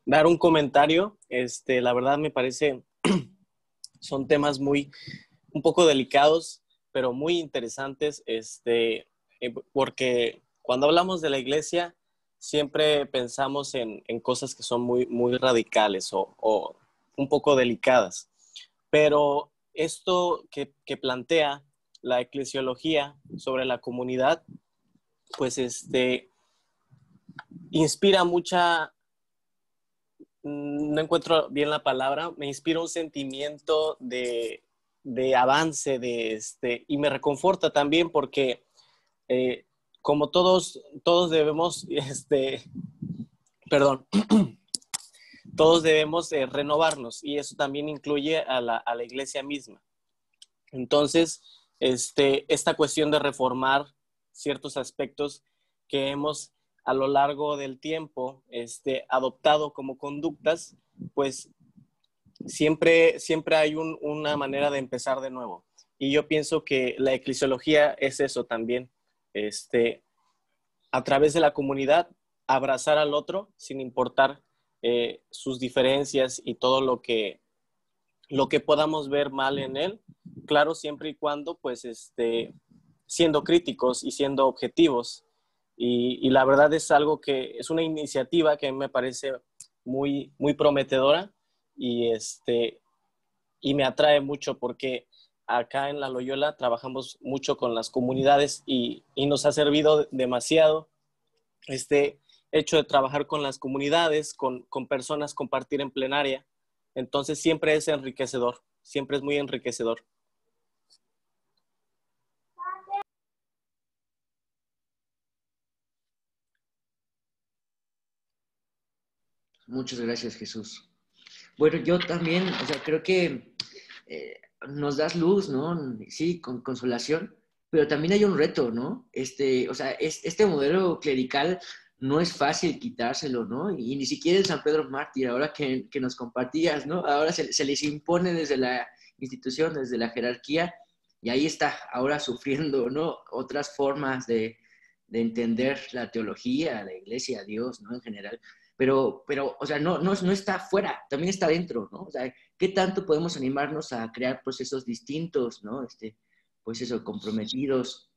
dar un comentario. La verdad me parece, son temas un poco delicados, pero muy interesantes, porque cuando hablamos de la iglesia, siempre pensamos en cosas que son muy radicales o un poco delicadas. Pero esto que plantea la eclesiología sobre la comunidad, pues inspira no encuentro bien la palabra, me inspira un sentimiento de avance, y me reconforta también porque como todos debemos, perdón, todos debemos renovarnos, y eso también incluye a la iglesia misma. Entonces, esta cuestión de reformar ciertos aspectos que hemos a lo largo del tiempo adoptado como conductas, pues siempre hay una manera de empezar de nuevo. Y yo pienso que la eclesiología es eso también, a través de la comunidad, abrazar al otro sin importar sus diferencias y todo lo que podamos ver mal en él, claro, siempre y cuando, pues, siendo críticos y siendo objetivos. Y la verdad es algo que es una iniciativa que me parece muy prometedora, y, y me atrae mucho porque acá en La Loyola trabajamos mucho con las comunidades, y nos ha servido demasiado este hecho de trabajar con las comunidades, con personas, compartir en plenaria. Entonces siempre es enriquecedor, siempre es muy enriquecedor. Muchas gracias, Jesús. Bueno, yo también, o sea, creo que nos das luz, ¿no? Sí, con consolación, pero también hay un reto, ¿no? O sea, este modelo clerical no es fácil quitárselo, ¿no? Y ni siquiera el San Pedro Mártir, ahora que nos compartías, ¿no? Ahora se les impone desde la institución, desde la jerarquía, y ahí está, ahora sufriendo, ¿no? Otras formas de entender la teología, la iglesia, a Dios, ¿no? En general. Pero, o sea, no está afuera, también está dentro, ¿no? O sea, ¿qué tanto podemos animarnos a crear procesos distintos, ¿no? Pues eso, comprometidos.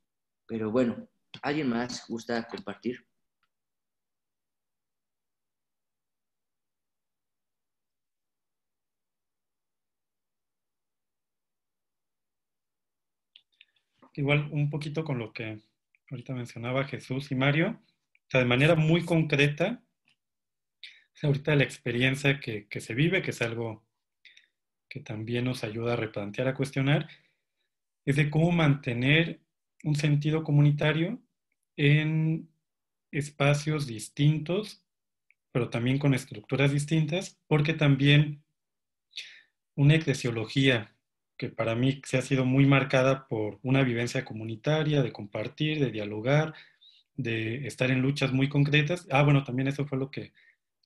Pero bueno, ¿alguien más gusta compartir? Igual un poquito con lo que ahorita mencionaba Jesús y Mario, o sea, de manera muy concreta, o sea, ahorita la experiencia que se vive, que es algo que también nos ayuda a replantear, a cuestionar, es de cómo mantener un sentido comunitario en espacios distintos, pero también con estructuras distintas, porque también una eclesiología que para mí se ha sido muy marcada por una vivencia comunitaria, de compartir, de dialogar, de estar en luchas muy concretas. Bueno, también eso fue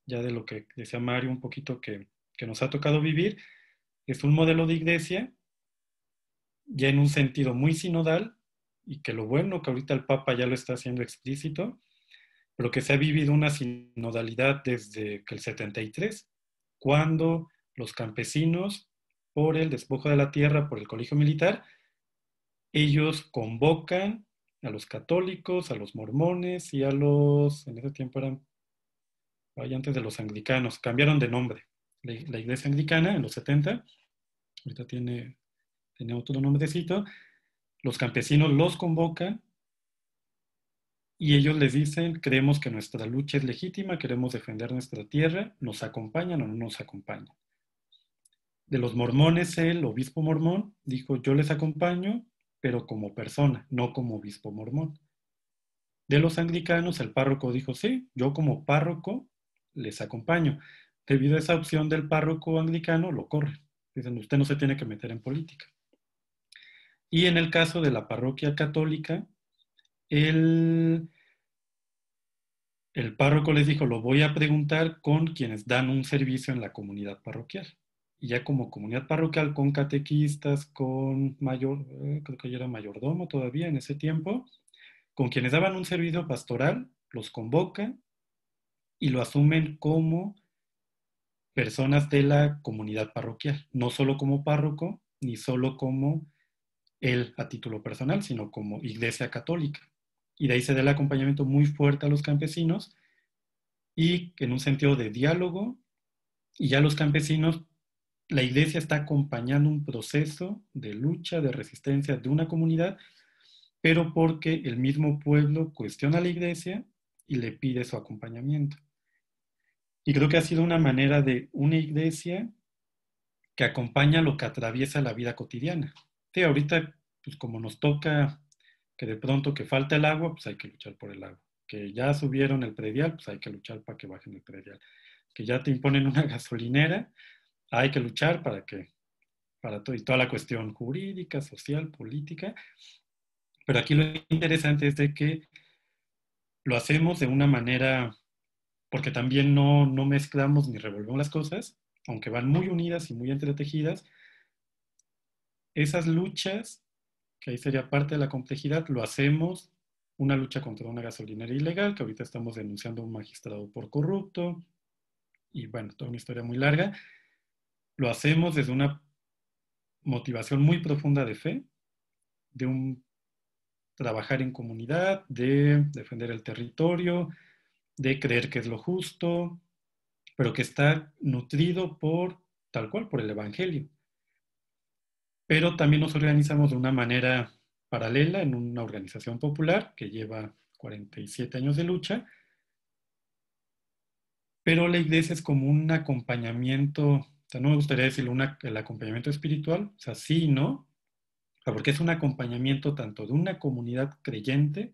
ya de lo que decía Mario un poquito que nos ha tocado vivir. Es un modelo de iglesia ya en un sentido muy sinodal, y que lo bueno que ahorita el Papa ya lo está haciendo explícito, pero que se ha vivido una sinodalidad desde que el 73, cuando los campesinos, por el despojo de la tierra, por el colegio militar, ellos convocan a los católicos, a los mormones y en ese tiempo eran antes de los anglicanos, cambiaron de nombre. La iglesia anglicana en los 70, ahorita tiene otro nombrecito, los campesinos los convocan y ellos les dicen, creemos que nuestra lucha es legítima, queremos defender nuestra tierra, ¿nos acompañan o no nos acompañan? De los mormones, el obispo mormón dijo, yo les acompaño, pero como persona, no como obispo mormón. De los anglicanos, el párroco dijo, sí, yo como párroco les acompaño. Debido a esa opción del párroco anglicano, lo corren. Dicen, usted no se tiene que meter en política. Y en el caso de la parroquia católica, el párroco les dijo, lo voy a preguntar con quienes dan un servicio en la comunidad parroquial. Y ya como comunidad parroquial, con catequistas, con creo que ya era mayordomo todavía en ese tiempo, con quienes daban un servicio pastoral, los convocan y lo asumen como personas de la comunidad parroquial, no solo como párroco, ni solo como él a título personal, sino como iglesia católica. Y de ahí se da el acompañamiento muy fuerte a los campesinos y en un sentido de diálogo, y ya los campesinos, la iglesia está acompañando un proceso de lucha, de resistencia de una comunidad, pero porque el mismo pueblo cuestiona a la iglesia y le pide su acompañamiento. Y creo que ha sido una manera de una iglesia que acompaña lo que atraviesa la vida cotidiana. Sí, ahorita, pues como nos toca que de pronto que falta el agua, pues hay que luchar por el agua. Que ya subieron el predial, pues hay que luchar para que bajen el predial. Que ya te imponen una gasolinera, hay que luchar para todo, y toda la cuestión jurídica, social, política. Pero aquí lo interesante es de que lo hacemos de una manera, porque también no mezclamos ni revolvemos las cosas, aunque van muy unidas y muy entretejidas. Esas luchas, que ahí sería parte de la complejidad, lo hacemos una lucha contra una gasolinera ilegal, que ahorita estamos denunciando a un magistrado por corrupto, y bueno, toda una historia muy larga. Lo hacemos desde una motivación muy profunda de fe, de un trabajar en comunidad, de defender el territorio, de creer que es lo justo, pero que está nutrido por, tal cual, por el Evangelio. Pero también nos organizamos de una manera paralela en una organización popular que lleva 47 años de lucha, pero la iglesia es como un acompañamiento, o sea, no me gustaría decirlo el acompañamiento espiritual, o sea, sí y no, o sea, porque es un acompañamiento tanto de una comunidad creyente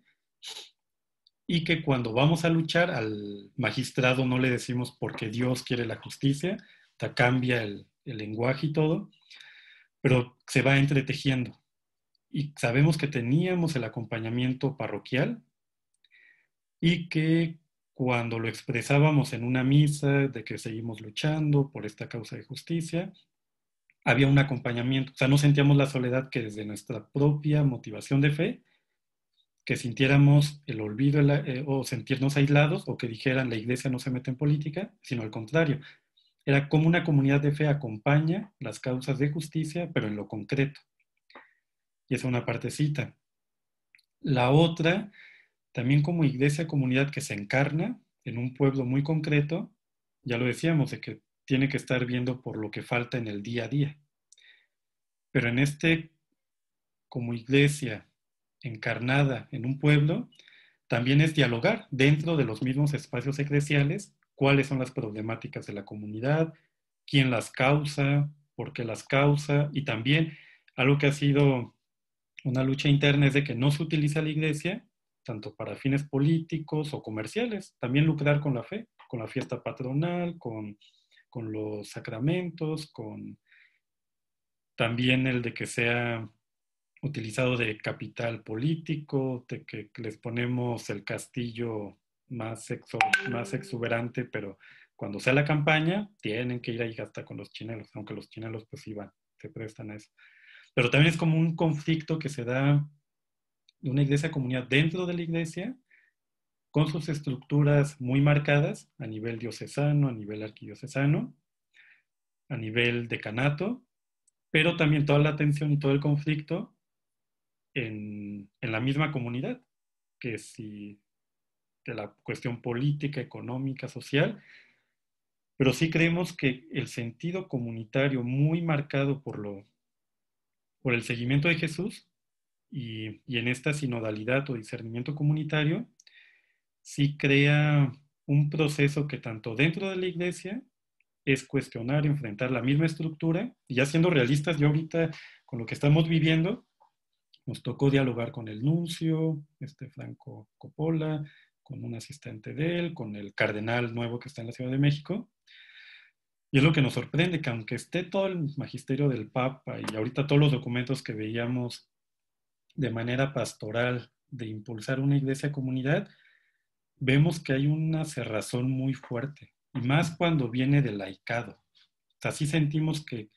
y que cuando vamos a luchar al magistrado no le decimos porque Dios quiere la justicia, o sea, cambia el lenguaje y todo, pero se va entretejiendo. Y sabemos que teníamos el acompañamiento parroquial y que cuando lo expresábamos en una misa de que seguimos luchando por esta causa de justicia, había un acompañamiento. O sea, no sentíamos la soledad que desde nuestra propia motivación de fe, que sintiéramos el olvido o sentirnos aislados o que dijeran la iglesia no se mete en política, sino al contrario. Era como una comunidad de fe acompaña las causas de justicia, pero en lo concreto. Y esa es una partecita. La otra, también como iglesia, comunidad que se encarna en un pueblo muy concreto, ya lo decíamos, de que tiene que estar viendo por lo que falta en el día a día. Pero en como iglesia encarnada en un pueblo, también es dialogar dentro de los mismos espacios eclesiales cuáles son las problemáticas de la comunidad, quién las causa, por qué las causa, y también algo que ha sido una lucha interna es de que no se utiliza la iglesia tanto para fines políticos o comerciales, también lucrar con la fe, con la fiesta patronal, con los sacramentos, con también el de que sea utilizado de capital político, de que les ponemos el castillo más exuberante, pero cuando sea la campaña tienen que ir ahí hasta con los chinelos, aunque los chinelos pues iban, se prestan a eso. Pero también es como un conflicto que se da de una iglesia comunidad dentro de la iglesia, con sus estructuras muy marcadas a nivel diocesano, a nivel arquidiocesano, a nivel decanato, pero también toda la tensión y todo el conflicto en la misma comunidad, que si de la cuestión política, económica, social, pero sí creemos que el sentido comunitario muy marcado por el seguimiento de Jesús y en esta sinodalidad o discernimiento comunitario, sí crea un proceso que tanto dentro de la iglesia es cuestionar, enfrentar la misma estructura, y ya siendo realistas, yo ahorita con lo que estamos viviendo, nos tocó dialogar con el nuncio, Franco Coppola, con un asistente de él, con el cardenal nuevo que está en la Ciudad de México, y es lo que nos sorprende, que aunque esté todo el magisterio del Papa y ahorita todos los documentos que veíamos de manera pastoral de impulsar una iglesia comunidad, vemos que hay una cerrazón muy fuerte, y más cuando viene del laicado. O sea, sí sentimos que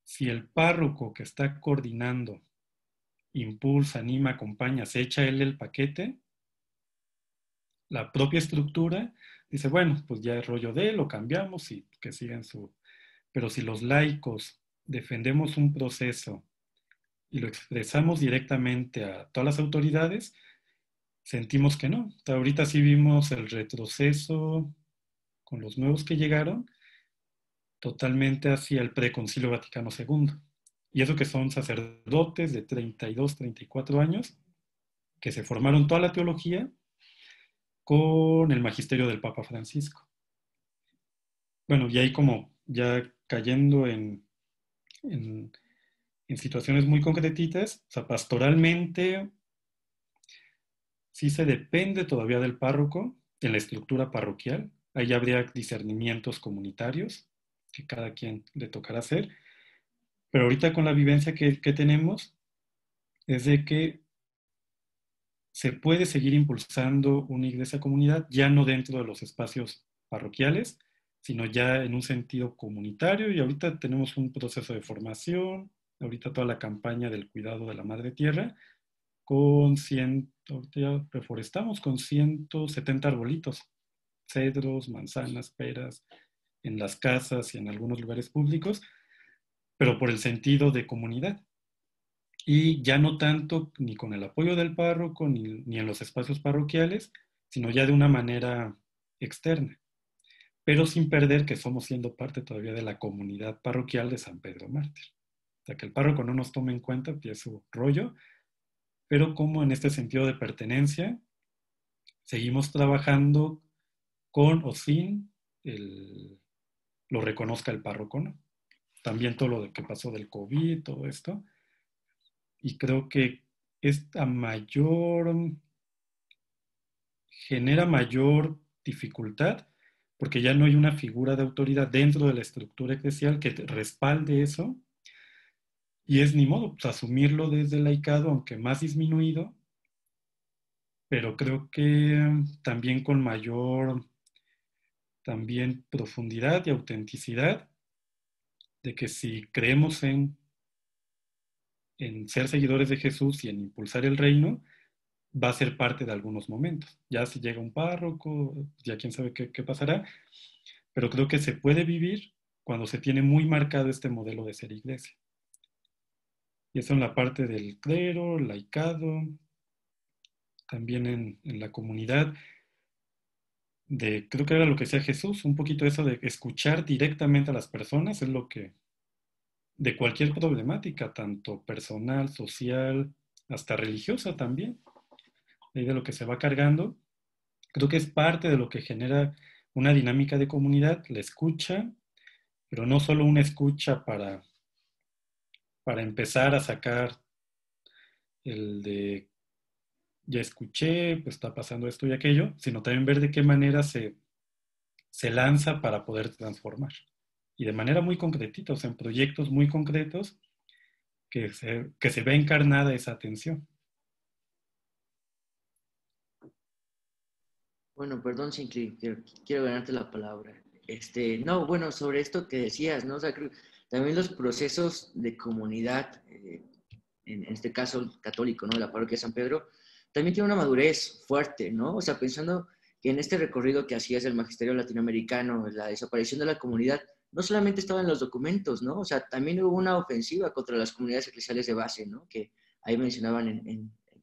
si el párroco que está coordinando, impulsa, anima, acompaña, se echa él el paquete, la propia estructura dice, bueno, pues ya es rollo de él, lo cambiamos y que sigan su... Pero si los laicos defendemos un proceso y lo expresamos directamente a todas las autoridades, sentimos que no. Ahorita sí vimos el retroceso con los nuevos que llegaron totalmente hacia el preconcilio Vaticano II. Y eso que son sacerdotes de 32, 34 años, que se formaron toda la teología con el magisterio del Papa Francisco. Bueno, y ahí como ya cayendo en situaciones muy concretitas, o sea, pastoralmente sí se depende todavía del párroco en la estructura parroquial. Ahí habría discernimientos comunitarios que cada quien le tocará hacer. Pero ahorita con la vivencia que tenemos es de que se puede seguir impulsando una iglesia comunidad, ya no dentro de los espacios parroquiales, sino ya en un sentido comunitario. Y ahorita tenemos un proceso de formación, ahorita toda la campaña del cuidado de la madre tierra, ahorita ya reforestamos con 170 arbolitos, cedros, manzanas, peras, en las casas y en algunos lugares públicos, pero por el sentido de comunidad. Y ya no tanto ni con el apoyo del párroco, ni en los espacios parroquiales, sino ya de una manera externa, pero sin perder que somos siendo parte todavía de la comunidad parroquial de San Pedro Mártir. O sea, que el párroco no nos tome en cuenta, pues es su rollo, pero como en este sentido de pertenencia, seguimos trabajando con o sin lo reconozca el párroco, ¿no? También todo lo que pasó del COVID, todo esto. Y creo que esta genera mayor dificultad porque ya no hay una figura de autoridad dentro de la estructura eclesial que respalde eso, y es ni modo, pues, asumirlo desde el laicado, aunque más disminuido, pero creo que también con mayor también profundidad y autenticidad, de que si creemos en ser seguidores de Jesús y en impulsar el reino, va a ser parte de algunos momentos. Ya si llega un párroco, ya quién sabe qué pasará, pero creo que se puede vivir cuando se tiene muy marcado este modelo de ser iglesia. Y eso en la parte del clero, laicado, también en la comunidad, creo que era lo que decía Jesús, un poquito eso de escuchar directamente a las personas, es lo que, de cualquier problemática, tanto personal, social, hasta religiosa también, de lo que se va cargando. Creo que es parte de lo que genera una dinámica de comunidad, la escucha, pero no solo una escucha para empezar a sacar el de ya escuché, pues está pasando esto y aquello, sino también ver de qué manera se lanza para poder transformar. Y de manera muy concretita, o sea, en proyectos muy concretos que se ve encarnada esa atención. Bueno, perdón, Shinkli, quiero ganarte la palabra. No, bueno, sobre esto que decías, ¿no? O sea, también los procesos de comunidad, en este caso el católico, ¿no? La parroquia de San Pedro, también tiene una madurez fuerte, ¿no? O sea, pensando que en este recorrido que hacías del magisterio latinoamericano, la desaparición de la comunidad, no solamente estaba en los documentos, ¿no? O sea, también hubo una ofensiva contra las comunidades eclesiales de base, ¿no? Que ahí mencionaban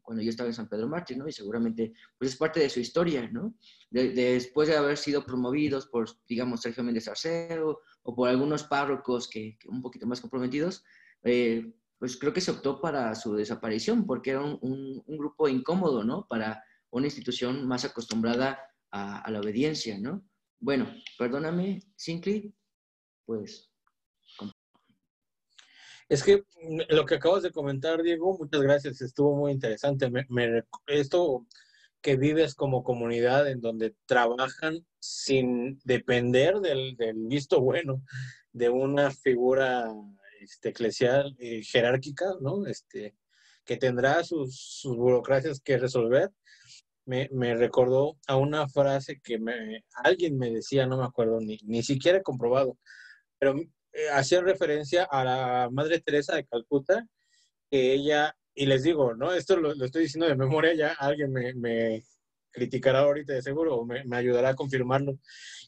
cuando yo estaba en San Pedro Mártir, ¿no? Y seguramente, pues es parte de su historia, ¿no? Después de haber sido promovidos por, digamos, Sergio Méndez Arceo o por algunos párrocos que un poquito más comprometidos, pues creo que se optó para su desaparición porque era un grupo incómodo, ¿no? Para una institución más acostumbrada a la obediencia, ¿no? Bueno, perdóname, Sinclair, pues... Es que lo que acabas de comentar, Diego, muchas gracias, estuvo muy interesante. Esto que vives como comunidad en donde trabajan sin depender del visto bueno de una figura eclesial jerárquica, ¿no? Que tendrá sus burocracias que resolver. Me recordó a una frase que alguien me decía, no me acuerdo, ni siquiera he comprobado, pero hacía referencia a la Madre Teresa de Calcuta, que ella, y les digo, ¿no? Esto lo estoy diciendo de memoria, ya alguien me criticará ahorita de seguro o me ayudará a confirmarlo,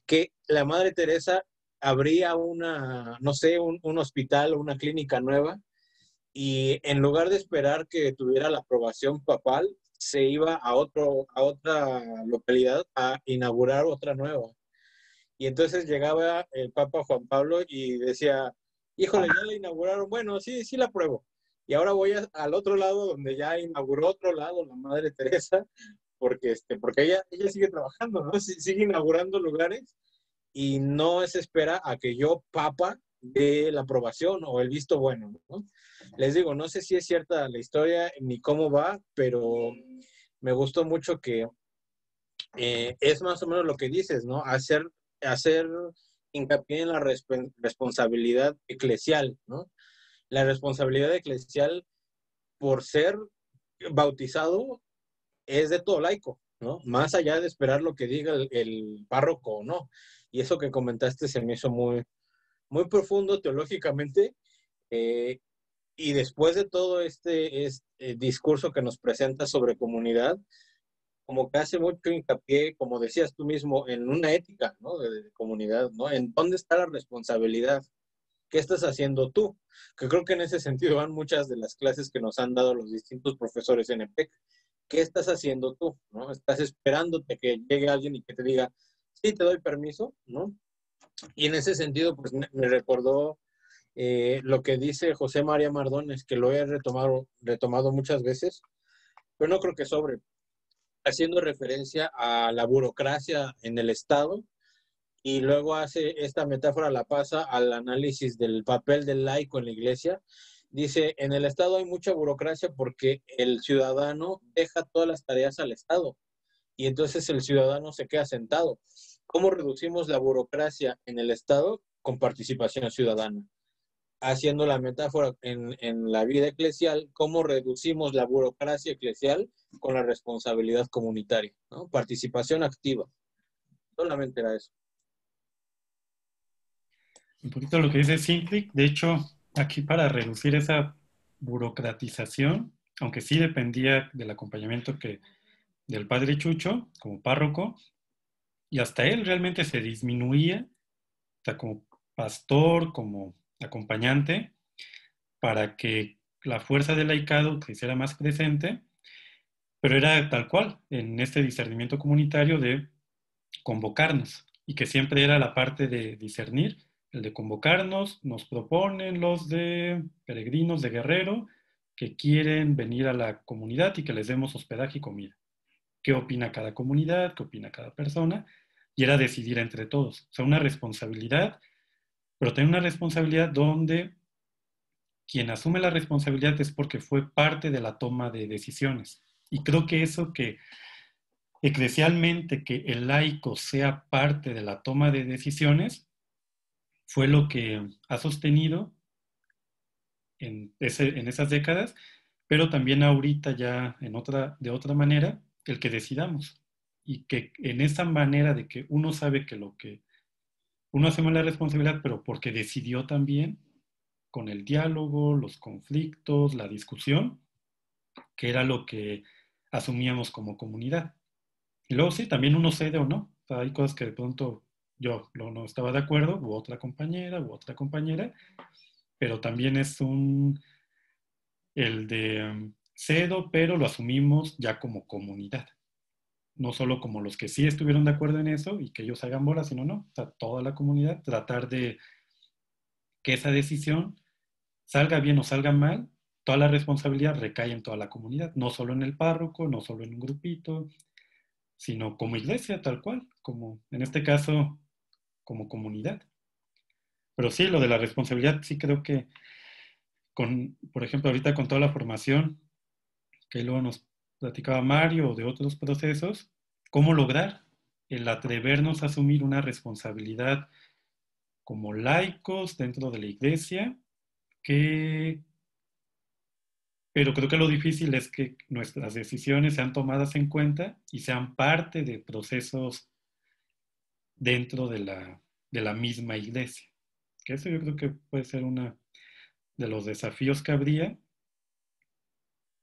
que la Madre Teresa abría no sé, un hospital o una clínica nueva y en lugar de esperar que tuviera la aprobación papal, se iba a otra localidad a inaugurar otra nueva. Y entonces llegaba el Papa Juan Pablo y decía, híjole, ya la inauguraron, bueno, sí, sí la apruebo. Y ahora voy al otro lado donde ya inauguró otro lado la Madre Teresa, porque ella sigue trabajando, ¿no? Sigue inaugurando lugares y no se espera a que yo, Papa, dé la aprobación o el visto bueno, ¿no? Les digo, no sé si es cierta la historia ni cómo va, pero me gustó mucho que es más o menos lo que dices, ¿no? Hacer hincapié en la responsabilidad eclesial, ¿no? La responsabilidad eclesial por ser bautizado es de todo laico, ¿no? Más allá de esperar lo que diga el párroco o no. Y eso que comentaste se me hizo muy, muy profundo teológicamente. Y después de todo este discurso que nos presenta sobre comunidad, como que hace mucho hincapié, como decías tú mismo, en una ética, ¿no? De comunidad, ¿no? En dónde está la responsabilidad. ¿Qué estás haciendo tú? Que creo que en ese sentido van muchas de las clases que nos han dado los distintos profesores en EPEC. ¿Qué estás haciendo tú? ¿No? ¿Estás esperándote que llegue alguien y que te diga, sí, te doy permiso? ¿No? Y en ese sentido, pues me recordó lo que dice José María Mardones, que lo he retomado muchas veces, pero no creo que sobre, haciendo referencia a la burocracia en el Estado y luego hace esta metáfora, la pasa al análisis del papel del laico en la iglesia. Dice, en el Estado hay mucha burocracia porque el ciudadano deja todas las tareas al Estado y entonces el ciudadano se queda sentado. ¿Cómo reducimos la burocracia en el Estado? Con participación ciudadana. Haciendo la metáfora en la vida eclesial, ¿cómo reducimos la burocracia eclesial con la responsabilidad comunitaria? ¿No? Participación activa. Solamente era eso. Un poquito lo que dice Sinclair, de hecho, aquí para reducir esa burocratización, aunque sí dependía del acompañamiento del padre Chucho como párroco, y hasta él realmente se disminuía, o sea, como pastor, como acompañante, para que la fuerza del laicado se hiciera más presente, pero era tal cual, en este discernimiento comunitario de convocarnos, y que siempre era la parte de discernir, el de convocarnos, nos proponen los de peregrinos de Guerrero que quieren venir a la comunidad y que les demos hospedaje y comida. ¿Qué opina cada comunidad? ¿Qué opina cada persona? Y era decidir entre todos. O sea, una responsabilidad, pero también una responsabilidad donde quien asume la responsabilidad es porque fue parte de la toma de decisiones. Y creo que eso que eclesialmente, que el laico sea parte de la toma de decisiones, fue lo que ha sostenido en esas décadas, pero también ahorita ya de otra manera, el que decidamos. Y que en esa manera de que uno sabe que lo que uno asume la responsabilidad, pero porque decidió también, con el diálogo, los conflictos, la discusión, que era lo que asumíamos como comunidad. Y luego sí, también uno cede o no. O sea, hay cosas que de pronto yo no estaba de acuerdo, u otra compañera, pero también es el de cedo, pero lo asumimos ya como comunidad. No solo como los que sí estuvieron de acuerdo en eso y que ellos hagan bola, sino no, o sea, toda la comunidad, tratar de que esa decisión salga bien o salga mal, toda la responsabilidad recae en toda la comunidad, no solo en el párroco, no solo en un grupito, sino como iglesia tal cual, como en este caso, como comunidad. Pero sí, lo de la responsabilidad, sí creo que por ejemplo, ahorita con toda la formación que luego nos platicaba Mario o de otros procesos, cómo lograr el atrevernos a asumir una responsabilidad como laicos dentro de la iglesia, pero creo que lo difícil es que nuestras decisiones sean tomadas en cuenta y sean parte de procesos dentro de la misma iglesia. Que eso yo creo que puede ser uno de los desafíos que habría,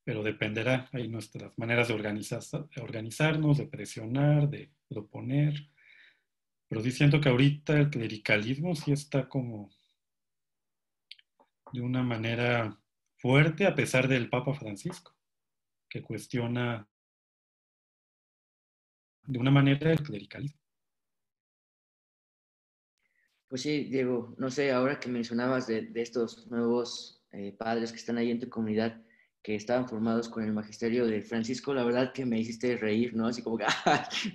pero dependerá ahí nuestras maneras de organizarnos, de presionar, de proponer. Pero sí siento que ahorita el clericalismo sí está como de una manera fuerte, a pesar del Papa Francisco, que cuestiona de una manera el clericalismo. Pues sí, Diego, no sé, ahora que mencionabas de estos nuevos padres que están ahí en tu comunidad, que estaban formados con el magisterio de Francisco, la verdad que me hiciste reír, ¿no? Así como que,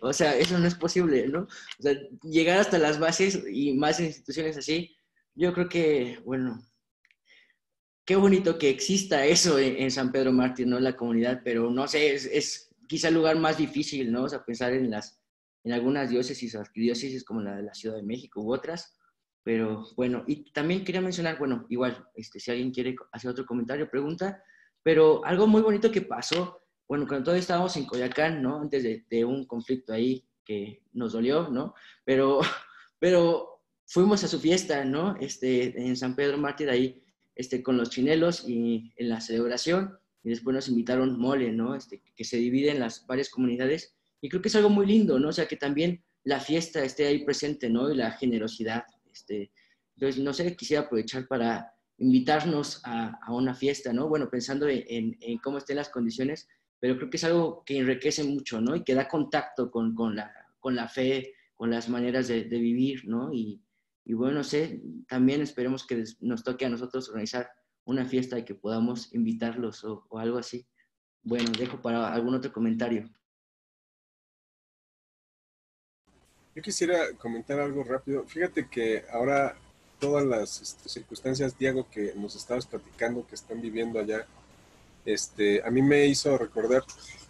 o sea, eso no es posible, ¿no? O sea, llegar hasta las bases y más en instituciones así, yo creo que, bueno, qué bonito que exista eso en San Pedro Mártir, ¿no? La comunidad, pero no sé, es quizá el lugar más difícil, ¿no? O sea, pensar en algunas diócesis o arquidiócesis como la de la Ciudad de México u otras, pero bueno, y también quería mencionar, bueno, igual, si alguien quiere hacer otro comentario, pregunta, pero algo muy bonito que pasó, bueno, cuando todavía estábamos en Coyoacán, ¿no? Antes de un conflicto ahí que nos dolió, ¿no? Pero, pero fuimos a su fiesta, ¿no? En San Pedro Mártir ahí con los chinelos y en la celebración, y después nos invitaron mole, ¿no? Que se divide en las varias comunidades, y creo que es algo muy lindo, ¿no? O sea, que también la fiesta esté ahí presente, ¿no? Y la generosidad, entonces, no sé, quisiera aprovechar para invitarnos a una fiesta, ¿no? Bueno, pensando en cómo estén las condiciones, pero creo que es algo que enriquece mucho, ¿no? Y que da contacto con la fe, con las maneras de vivir, ¿no? Y bueno, no sé, también esperemos que nos toque a nosotros organizar una fiesta y que podamos invitarlos o algo así. Bueno, dejo para algún otro comentario. Yo quisiera comentar algo rápido. Fíjate que ahora todas las circunstancias, Diego, que nos estabas platicando, que están viviendo allá, a mí me hizo recordar,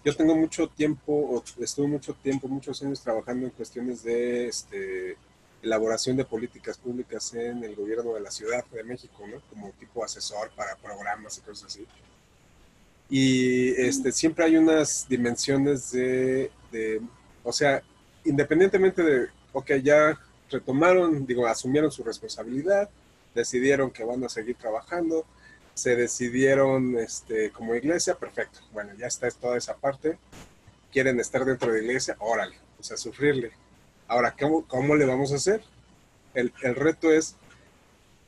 yo tengo mucho tiempo, estuve mucho tiempo, muchos años trabajando en cuestiones de elaboración de políticas públicas en el gobierno de la Ciudad de México, ¿no? Como tipo asesor para programas y cosas así. Y siempre hay unas dimensiones o sea, independientemente de, ok, ya retomaron, digo, asumieron su responsabilidad, decidieron que van a seguir trabajando, se decidieron como iglesia, perfecto, bueno, ya está toda esa parte, quieren estar dentro de la iglesia, órale, o sea, sufrirle. Ahora, ¿cómo le vamos a hacer? El reto es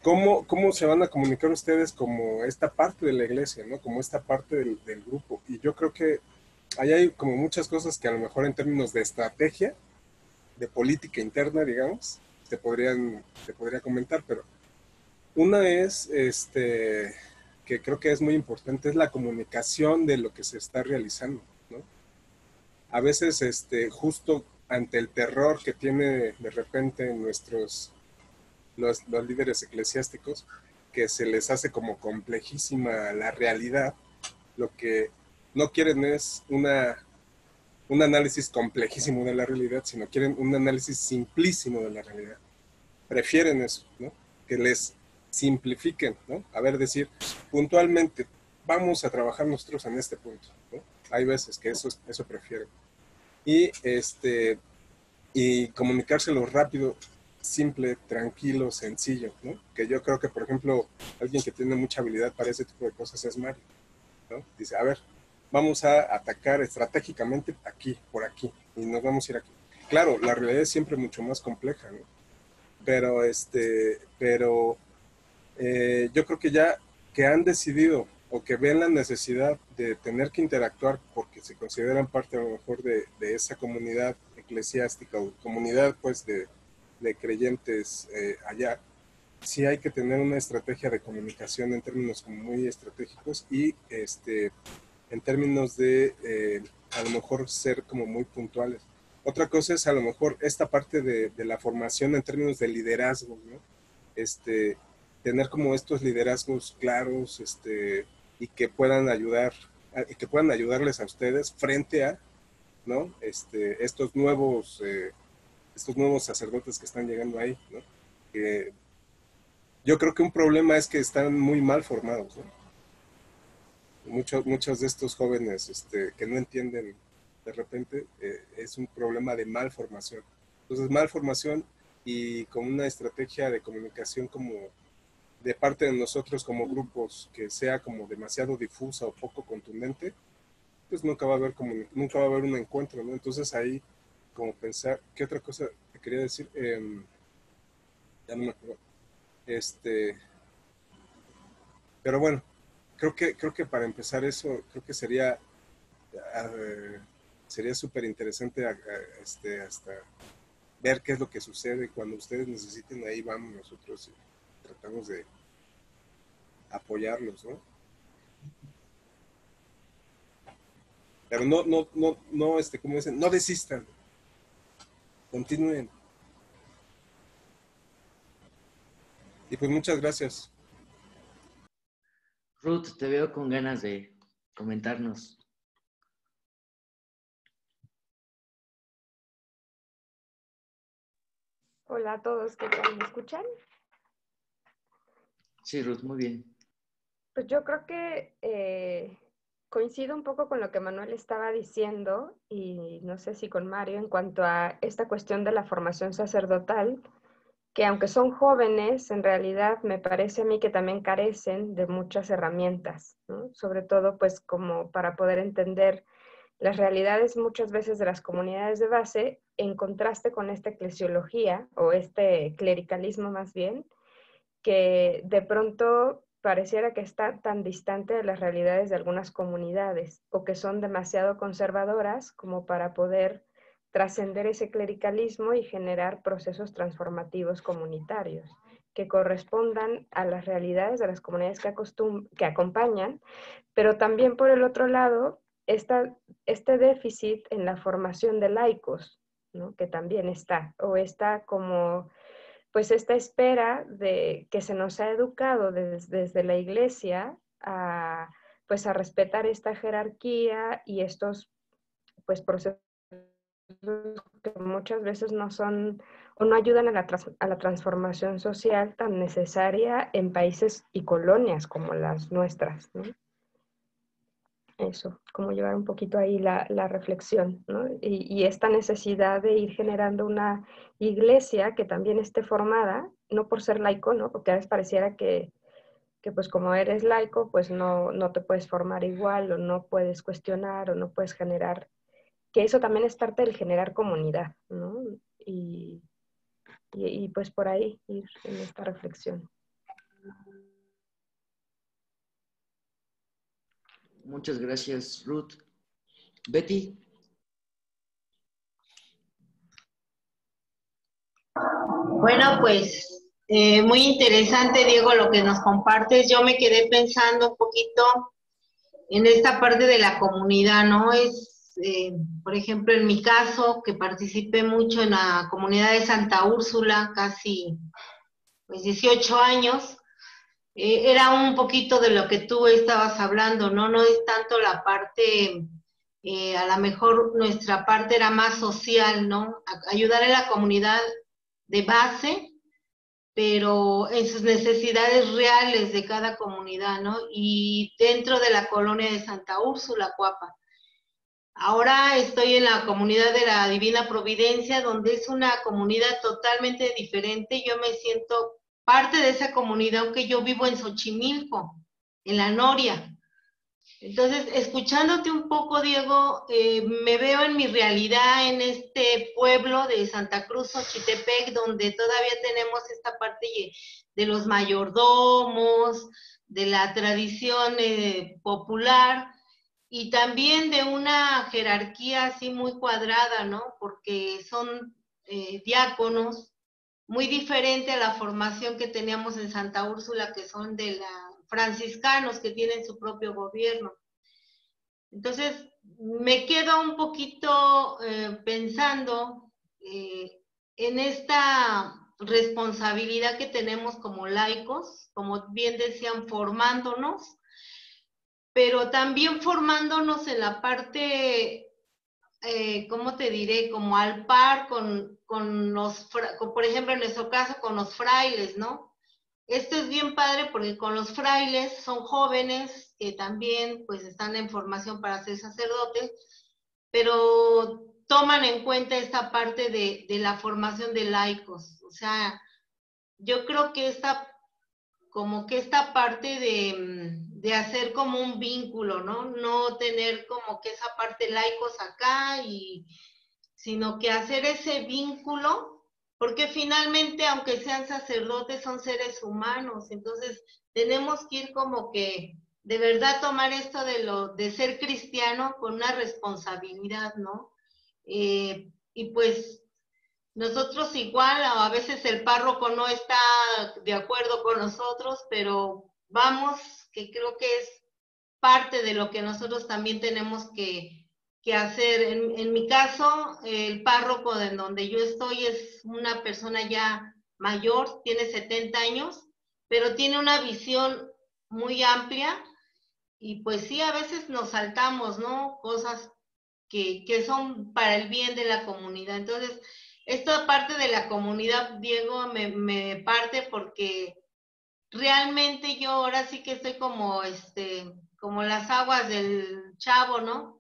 ¿cómo se van a comunicar ustedes como esta parte de la iglesia, ¿no? Como esta parte del grupo. Y yo creo que ahí hay como muchas cosas que a lo mejor en términos de estrategia, de política interna, digamos, te podría comentar, pero una es, que creo que es muy importante, es la comunicación de lo que se está realizando, ¿no? A veces, justo ante el terror que tiene de repente los líderes eclesiásticos, que se les hace como complejísima la realidad, lo que no quieren es un análisis complejísimo de la realidad, sino quieren un análisis simplísimo de la realidad. Prefieren eso, ¿no? Que les simplifiquen, ¿no? A ver, decir puntualmente, vamos a trabajar nosotros en este punto, ¿no? Hay veces que eso prefieren. Y comunicárselo rápido, simple, tranquilo, sencillo, ¿no? Que yo creo que, por ejemplo, alguien que tiene mucha habilidad para ese tipo de cosas es Mario, ¿no? Dice, a ver, vamos a atacar estratégicamente aquí, por aquí, y nos vamos a ir aquí. Claro, la realidad es siempre mucho más compleja, ¿no? pero yo creo que ya que han decidido o que ven la necesidad de tener que interactuar porque se consideran parte a lo mejor de esa comunidad eclesiástica o comunidad pues de creyentes allá, sí hay que tener una estrategia de comunicación en términos como muy estratégicos y en términos de a lo mejor ser como muy puntuales. Otra cosa es a lo mejor esta parte de la formación en términos de liderazgo, ¿no? Tener como estos liderazgos claros y que puedan ayudarles a ustedes frente a, ¿no? Estos nuevos sacerdotes que están llegando ahí, ¿no? Que yo creo que un problema es que están muy mal formados, ¿no? Muchos de estos jóvenes que no entienden de repente, es un problema de malformación. Entonces, malformación y con una estrategia de comunicación como de parte de nosotros como grupos que sea como demasiado difusa o poco contundente, pues nunca va a haber un encuentro, ¿no? Entonces ahí como pensar, ¿qué otra cosa te quería decir? Ya no me acuerdo. Pero bueno, creo que para empezar eso, creo que sería súper interesante hasta ver qué es lo que sucede. Cuando ustedes necesiten, ahí vamos nosotros y tratamos de apoyarlos, ¿no? Pero no, como dicen, no desistan, continúen. Y pues muchas gracias. Ruth, te veo con ganas de comentarnos. Hola a todos, ¿qué tal? ¿Me escuchan? Sí, Ruth, muy bien. Pues yo creo que coincido un poco con lo que Manuel estaba diciendo y no sé si con Mario en cuanto a esta cuestión de la formación sacerdotal, que aunque son jóvenes, en realidad me parece a mí que también carecen de muchas herramientas, ¿no? Sobre todo pues como para poder entender las realidades muchas veces de las comunidades de base en contraste con esta eclesiología o este clericalismo más bien, que de pronto pareciera que está tan distante de las realidades de algunas comunidades o que son demasiado conservadoras como para poder trascender ese clericalismo y generar procesos transformativos comunitarios que correspondan a las realidades de las comunidades que acompañan, pero también por el otro lado, este déficit en la formación de laicos, ¿no? Que también está, o está como pues esta espera de que se nos ha educado desde la iglesia a, pues a respetar esta jerarquía y estos pues procesos que muchas veces no son o no ayudan a la transformación social tan necesaria en países y colonias como las nuestras, ¿no? Eso, como llevar un poquito ahí la reflexión, ¿no? Y esta necesidad de ir generando una iglesia que también esté formada, no por ser laico, ¿no? Porque a veces pareciera que pues como eres laico, pues no te puedes formar igual, o no puedes cuestionar, o no puedes generar, que eso también es parte del generar comunidad, ¿no? Y pues por ahí ir en esta reflexión. Muchas gracias, Ruth. Betty. Bueno, pues muy interesante, Diego, lo que nos compartes. Yo me quedé pensando un poquito en esta parte de la comunidad, ¿no? Por ejemplo, en mi caso, que participé mucho en la comunidad de Santa Úrsula, casi pues 18 años, era un poquito de lo que tú estabas hablando, ¿no? No es tanto la parte, a lo mejor nuestra parte era más social, ¿no? Ayudar a la comunidad de base, pero en sus necesidades reales de cada comunidad, ¿no? Y dentro de la colonia de Santa Úrsula, Cuapa. Ahora estoy en la comunidad de la Divina Providencia, donde es una comunidad totalmente diferente. Yo me siento parte de esa comunidad, aunque yo vivo en Xochimilco, en La Noria. Entonces, escuchándote un poco, Diego, me veo en mi realidad en este pueblo de Santa Cruz, Xochitepec, donde todavía tenemos esta parte de los mayordomos, de la tradición popular y también de una jerarquía así muy cuadrada, ¿no? Porque son diáconos, muy diferente a la formación que teníamos en Santa Úrsula, que son de la franciscanos que tienen su propio gobierno. Entonces, me quedo un poquito pensando en esta responsabilidad que tenemos como laicos, como bien decían, formándonos, pero también formándonos en la parte, ¿cómo te diré? Como al par con los, por ejemplo, en nuestro caso, con los frailes, ¿no? Esto es bien padre porque con los frailes son jóvenes que también pues están en formación para ser sacerdotes, pero toman en cuenta esta parte de la formación de laicos. O sea, yo creo que esta parte de hacer como un vínculo, ¿no? No tener como que esa parte laicos acá, sino que hacer ese vínculo, porque finalmente, aunque sean sacerdotes, son seres humanos. Entonces, tenemos que ir como que de verdad tomar esto de ser cristiano con una responsabilidad, ¿no? Y pues nosotros igual, a veces el párroco no está de acuerdo con nosotros, pero vamos, que creo que es parte de lo que nosotros también tenemos que hacer. En mi caso, el párroco en donde yo estoy es una persona ya mayor, tiene 70 años, pero tiene una visión muy amplia y pues sí, a veces nos saltamos, ¿no? Cosas que son para el bien de la comunidad. Entonces, esta parte de la comunidad, Diego, me parte porque realmente yo ahora sí que estoy como las aguas del Chavo, ¿no?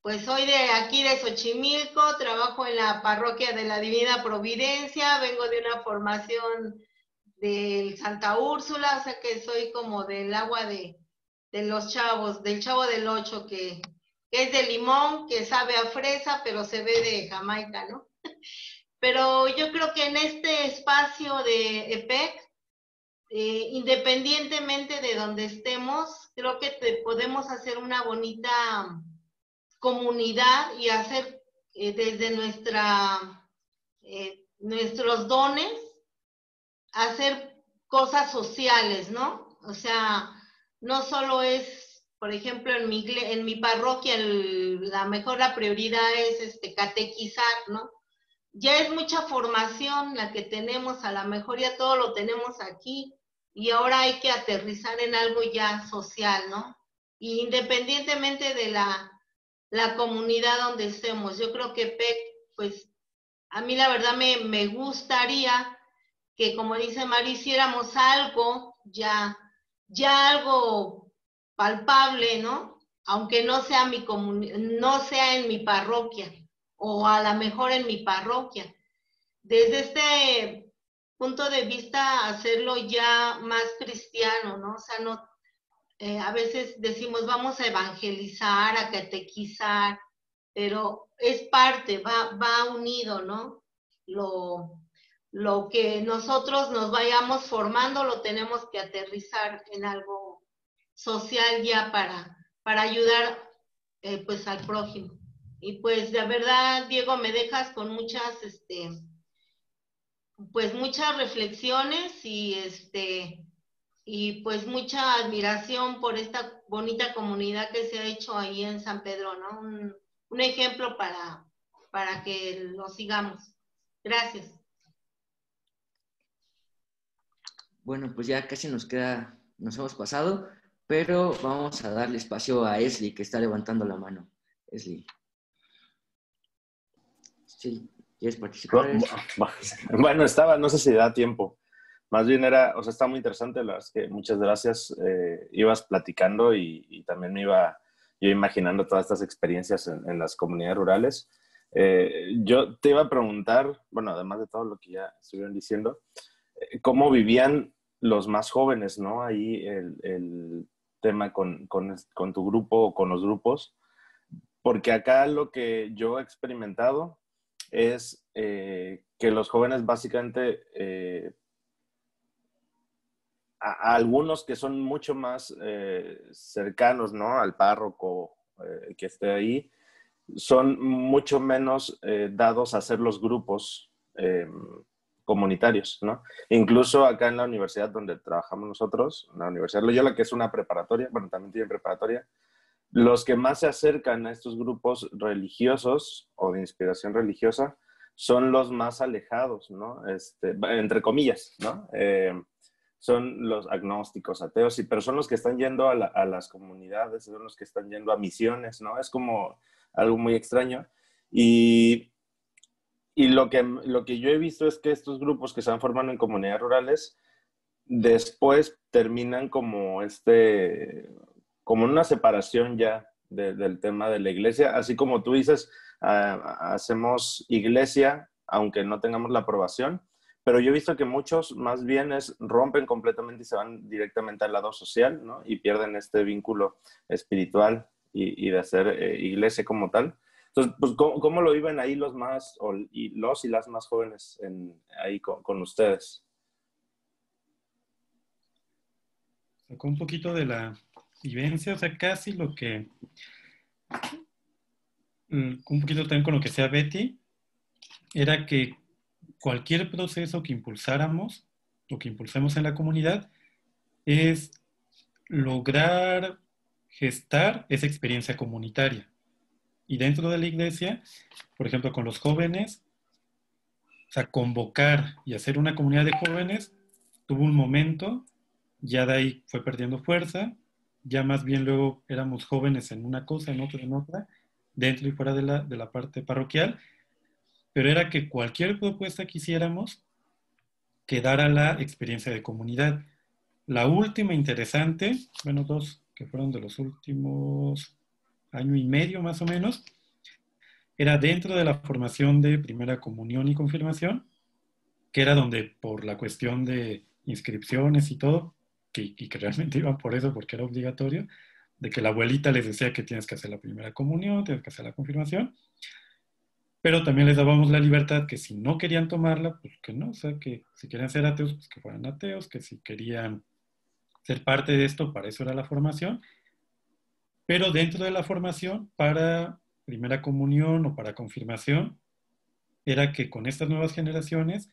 Pues soy de aquí de Xochimilco, trabajo en la parroquia de la Divina Providencia, vengo de una formación del Santa Úrsula, o sea que soy como del agua de los chavos, del Chavo del Ocho, que es de limón, que sabe a fresa, pero se ve de Jamaica, ¿no? Pero yo creo que en este espacio de EPEC, independientemente de donde estemos, creo que podemos hacer una bonita comunidad y hacer desde nuestros dones, hacer cosas sociales, ¿no? O sea, no solo es, por ejemplo, en mi parroquia, la prioridad es catequizar, ¿no? Ya es mucha formación la que tenemos, a lo mejor ya todo lo tenemos aquí y ahora hay que aterrizar en algo ya social, ¿no? Y independientemente de la comunidad donde estemos, yo creo que PEC, pues a mí la verdad me gustaría que, como dice Mari, hiciéramos algo ya algo palpable, ¿no? Aunque no sea no sea en mi parroquia, o a lo mejor en mi parroquia. Desde este punto de vista, hacerlo ya más cristiano, ¿no? O sea, no, a veces decimos vamos a evangelizar, a catequizar, pero es parte, va unido, ¿no? Lo que nosotros nos vayamos formando lo tenemos que aterrizar en algo social ya para ayudar pues al prójimo. Y pues de verdad, Diego, me dejas con pues muchas reflexiones y pues mucha admiración por esta bonita comunidad que se ha hecho ahí en San Pedro, ¿no? Un ejemplo para que lo sigamos. Gracias. Bueno, pues ya casi nos hemos pasado, pero vamos a darle espacio a Esli, que está levantando la mano. Esli. Sí, ¿quieres participar? Bueno, no sé si da tiempo. Más bien está muy interesante, muchas gracias. Ibas platicando y también me iba yo imaginando todas estas experiencias en las comunidades rurales. Yo te iba a preguntar, bueno, además de todo lo que ya estuvieron diciendo, ¿cómo vivían los más jóvenes, ¿no? Ahí tema con tu grupo o con los grupos, porque acá lo que yo he experimentado es que los jóvenes básicamente, a algunos que son mucho más cercanos, ¿no?, al párroco que esté ahí, son mucho menos dados a hacer los grupos comunitarios, ¿no? Incluso acá en la universidad donde trabajamos nosotros, en la Universidad Loyola, que es una preparatoria, bueno, también tiene preparatoria, los que más se acercan a estos grupos religiosos o de inspiración religiosa son los más alejados, ¿no? Entre comillas, ¿no? Son los agnósticos, ateos, pero son los que están yendo a las comunidades, son los que están yendo a misiones, ¿no? Es como algo muy extraño. Y lo que yo he visto es que estos grupos que se han formado en comunidades rurales después terminan como como una separación ya del tema de la iglesia. Así como tú dices, hacemos iglesia aunque no tengamos la aprobación, pero yo he visto que muchos más bien rompen completamente y se van directamente al lado social, ¿no? Y pierden este vínculo espiritual y de hacer iglesia como tal. Entonces, pues, ¿cómo lo viven ahí los y las más jóvenes ahí con ustedes? Sacó un poquito de la vivencia, o sea, casi un poquito también con lo que sea Betty, era que cualquier proceso que impulsáramos o que impulsemos en la comunidad es lograr gestar esa experiencia comunitaria. Y dentro de la iglesia, por ejemplo, con los jóvenes, o sea, convocar y hacer una comunidad de jóvenes tuvo un momento, ya de ahí fue perdiendo fuerza, ya más bien luego éramos jóvenes en una cosa, en otra, dentro y fuera de la parte parroquial, pero era que cualquier propuesta que hiciéramos quedara la experiencia de comunidad. La última interesante, bueno, dos que fueron de los últimos año y medio más o menos, era dentro de la formación de primera comunión y confirmación, que era donde por la cuestión de inscripciones y todo, y que realmente iban por eso, porque era obligatorio, de que la abuelita les decía que tienes que hacer la primera comunión, tienes que hacer la confirmación, pero también les dábamos la libertad que si no querían tomarla, pues que no, o sea, que si querían ser ateos, pues que fueran ateos, que si querían ser parte de esto, para eso era la formación, pero dentro de la formación, para primera comunión o para confirmación, era que con estas nuevas generaciones,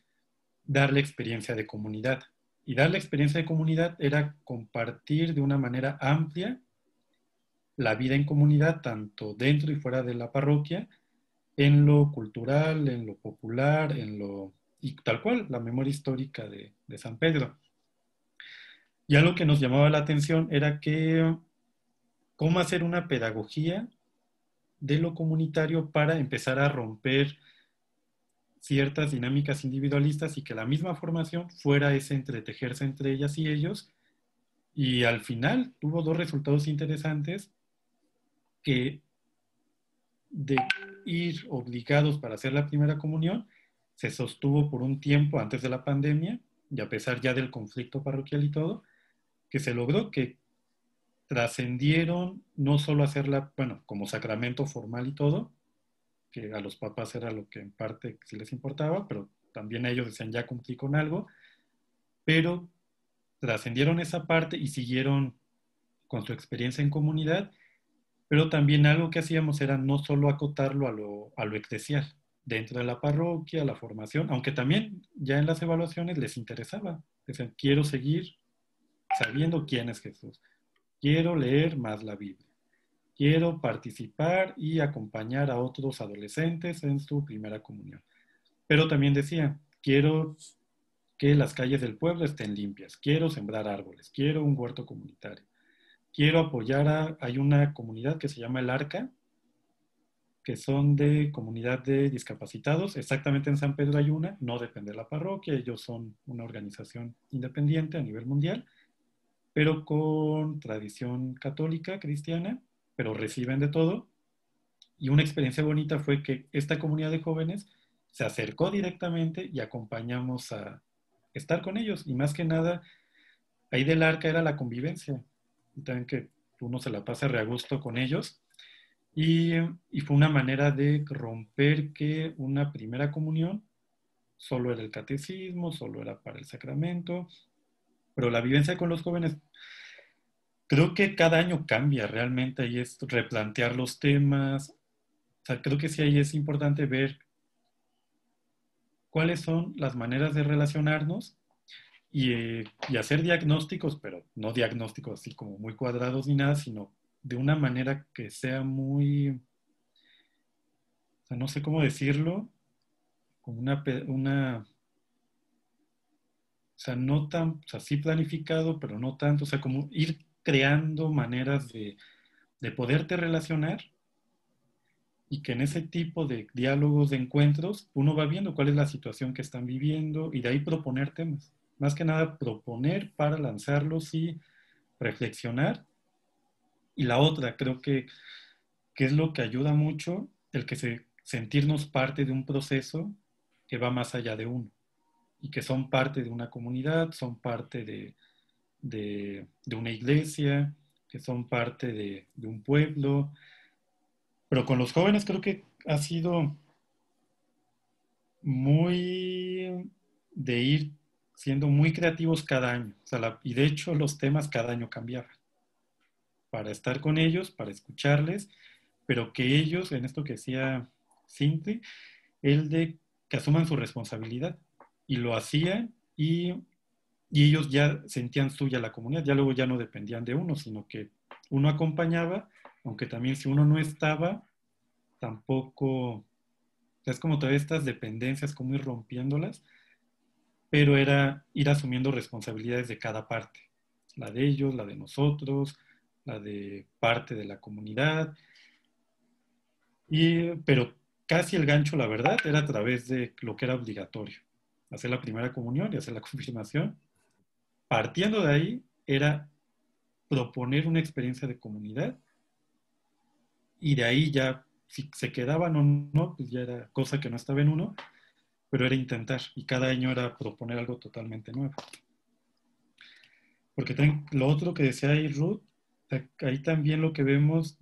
darle experiencia de comunidad. Y darle experiencia de comunidad era compartir de una manera amplia la vida en comunidad, tanto dentro y fuera de la parroquia, en lo cultural, en lo popular, y tal cual, la memoria histórica de San Pedro. Y algo que nos llamaba la atención era que cómo hacer una pedagogía de lo comunitario para empezar a romper ciertas dinámicas individualistas y que la misma formación fuera ese entretejerse entre ellas y ellos. Y al final tuvo dos resultados interesantes, que de ir obligados para hacer la primera comunión se sostuvo por un tiempo antes de la pandemia, y a pesar ya del conflicto parroquial y todo, que se logró que trascendieron no solo hacerla, bueno, como sacramento formal y todo, que a los papás era lo que en parte sí les importaba, pero también ellos decían ya cumplí con algo, pero trascendieron esa parte y siguieron con su experiencia en comunidad, pero también algo que hacíamos era no solo acotarlo a lo eclesial, dentro de la parroquia, la formación, aunque también ya en las evaluaciones les interesaba, decían, quiero seguir sabiendo quién es Jesús, quiero leer más la Biblia, quiero participar y acompañar a otros adolescentes en su primera comunión. Pero también decía, quiero que las calles del pueblo estén limpias, quiero sembrar árboles, quiero un huerto comunitario, quiero apoyar hay una comunidad que se llama El Arca, que son de comunidad de discapacitados, exactamente en San Pedro hay una, no depende de la parroquia, ellos son una organización independiente a nivel mundial, pero con tradición católica, cristiana, pero reciben de todo. Y una experiencia bonita fue que esta comunidad de jóvenes se acercó directamente y acompañamos a estar con ellos. Y más que nada, ahí del Arca era la convivencia. y también que uno se la pasa re a gusto con ellos. Y fue una manera de romper que una primera comunión solo era el catecismo, solo era para el sacramento, pero la vivencia con los jóvenes creo que cada año cambia realmente, ahí es replantear los temas. O sea, creo que sí ahí es importante ver cuáles son las maneras de relacionarnos y hacer diagnósticos, pero no diagnósticos así como muy cuadrados ni nada, sino de una manera que sea muy, o sea, no sé cómo decirlo, como o sea, no tan, o sea, sí planificado, pero no tanto, o sea, como ir creando maneras de poderte relacionar y que en ese tipo de diálogos, de encuentros, uno va viendo cuál es la situación que están viviendo y de ahí proponer temas. Más que nada proponer para lanzarlos y reflexionar. Y la otra, creo que es lo que ayuda mucho, el que sentirnos parte de un proceso que va más allá de uno y que son parte de una comunidad, son parte de una iglesia, que son parte de un pueblo. Pero con los jóvenes creo que ha sido muy de ir siendo muy creativos cada año. O sea, y de hecho los temas cada año cambiaban. Para estar con ellos, para escucharles, pero que ellos, en esto que decía Cinti, el de que asuman su responsabilidad. Y lo hacían y ellos ya sentían suya la comunidad, ya luego ya no dependían de uno, sino que uno acompañaba, aunque también si uno no estaba, tampoco, es como todavía estas dependencias, como ir rompiéndolas, pero era ir asumiendo responsabilidades de cada parte, la de ellos, la de nosotros, la de parte de la comunidad, pero casi el gancho, la verdad, era a través de lo que era obligatorio, hacer la primera comunión y hacer la confirmación. Partiendo de ahí, era proponer una experiencia de comunidad y de ahí ya, si se quedaban o no, pues ya era cosa que no estaba en uno, pero era intentar y cada año era proponer algo totalmente nuevo. Porque lo otro que decía ahí Ruth, ahí también lo que vemos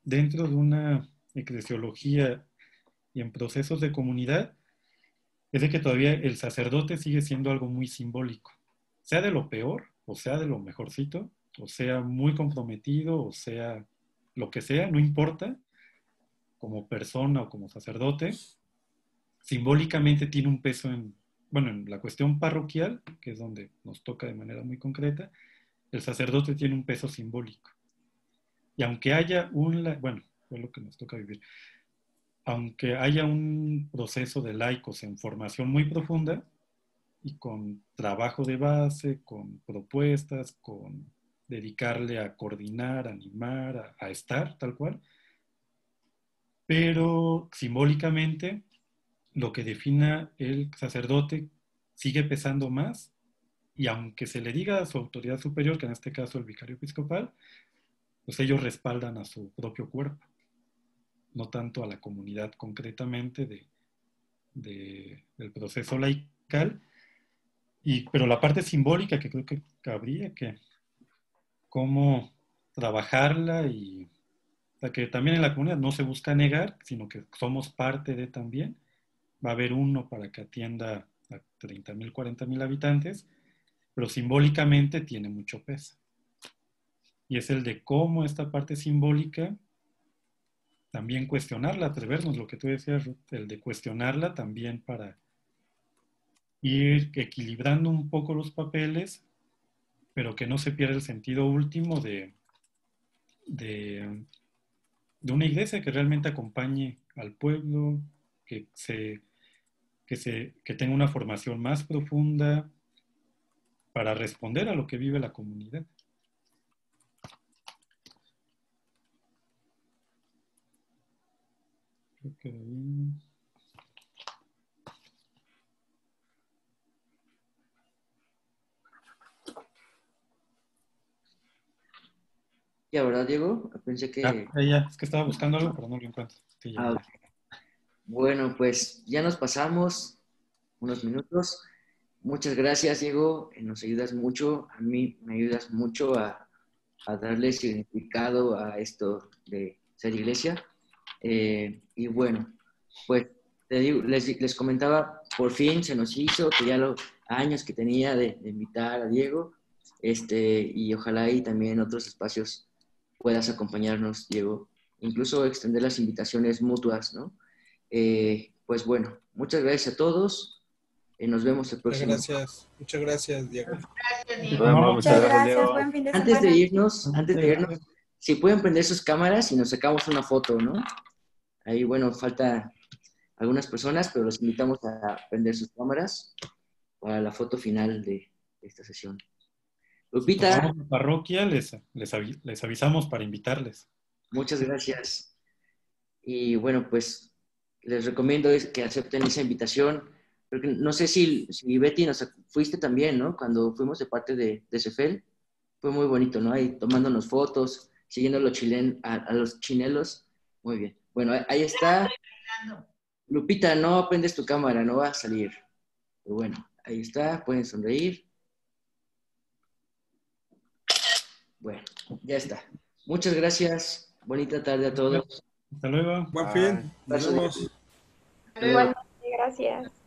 dentro de una eclesiología y en procesos de comunidad es de que todavía el sacerdote sigue siendo algo muy simbólico, sea de lo peor o sea de lo mejorcito, o sea muy comprometido, o sea lo que sea, no importa, como persona o como sacerdote, simbólicamente tiene un peso en la cuestión parroquial, que es donde nos toca de manera muy concreta, el sacerdote tiene un peso simbólico. Y aunque haya fue lo que nos toca vivir, aunque haya un proceso de laicos en formación muy profunda y con trabajo de base, con propuestas, con dedicarle a coordinar, a animar, a estar tal cual, pero simbólicamente lo que defina el sacerdote sigue pesando más y aunque se le diga a su autoridad superior, que en este caso el vicario episcopal, pues ellos respaldan a su propio cuerpo, no tanto a la comunidad concretamente del proceso laical, pero la parte simbólica que creo que cabría que cómo trabajarla y o sea, que también en la comunidad no se busca negar, sino que somos parte de también. Va a haber uno para que atienda a 30,000, 40,000 habitantes, pero simbólicamente tiene mucho peso. Y es el de cómo esta parte simbólica también cuestionarla, atrevernos, lo que tú decías, Ruth, el de cuestionarla también para ir equilibrando un poco los papeles, pero que no se pierda el sentido último de una iglesia que realmente acompañe al pueblo, que tenga una formación más profunda para responder a lo que vive la comunidad. Creo que Ya, ¿verdad, Diego? Pensé que... ya, es que estaba buscando algo, pero no lo encuentro. Sí, ya. Okay. Bueno, pues ya nos pasamos unos minutos. Muchas gracias, Diego. Nos ayudas mucho. A mí me ayudas mucho a a darle significado a esto de ser iglesia. Y bueno, pues te digo, les comentaba, por fin se nos hizo, que ya los años que tenía de invitar a Diego, y ojalá y también en otros espacios puedas acompañarnos, Diego, incluso extender las invitaciones mutuas, ¿no? Pues bueno, muchas gracias a todos, nos vemos el próximo. Muchas gracias, Diego. Gracias, Nos Diego. vemos, Muchas gracias, Diego. buen fin de Antes de semana. irnos, si pueden prender sus cámaras y nos sacamos una foto, ¿no? Ahí, bueno, falta algunas personas, pero los invitamos a prender sus cámaras para la foto final de esta sesión. Lupita. Vamos a la parroquia, les avisamos para invitarles. Muchas gracias. Y bueno, pues les recomiendo que acepten esa invitación. Porque no sé si Betty fuiste también, ¿no? Cuando fuimos de parte de CEFEL. Fue muy bonito, ¿no? Ahí tomándonos fotos, siguiendo a los chinelos. Muy bien. Bueno, ahí está. Lupita, no prendes tu cámara, no va a salir. Pero bueno, ahí está, pueden sonreír. Bueno, ya está. Muchas gracias. Bonita tarde a todos. Hasta luego. Buen fin. Nos vemos. Igualmente, gracias.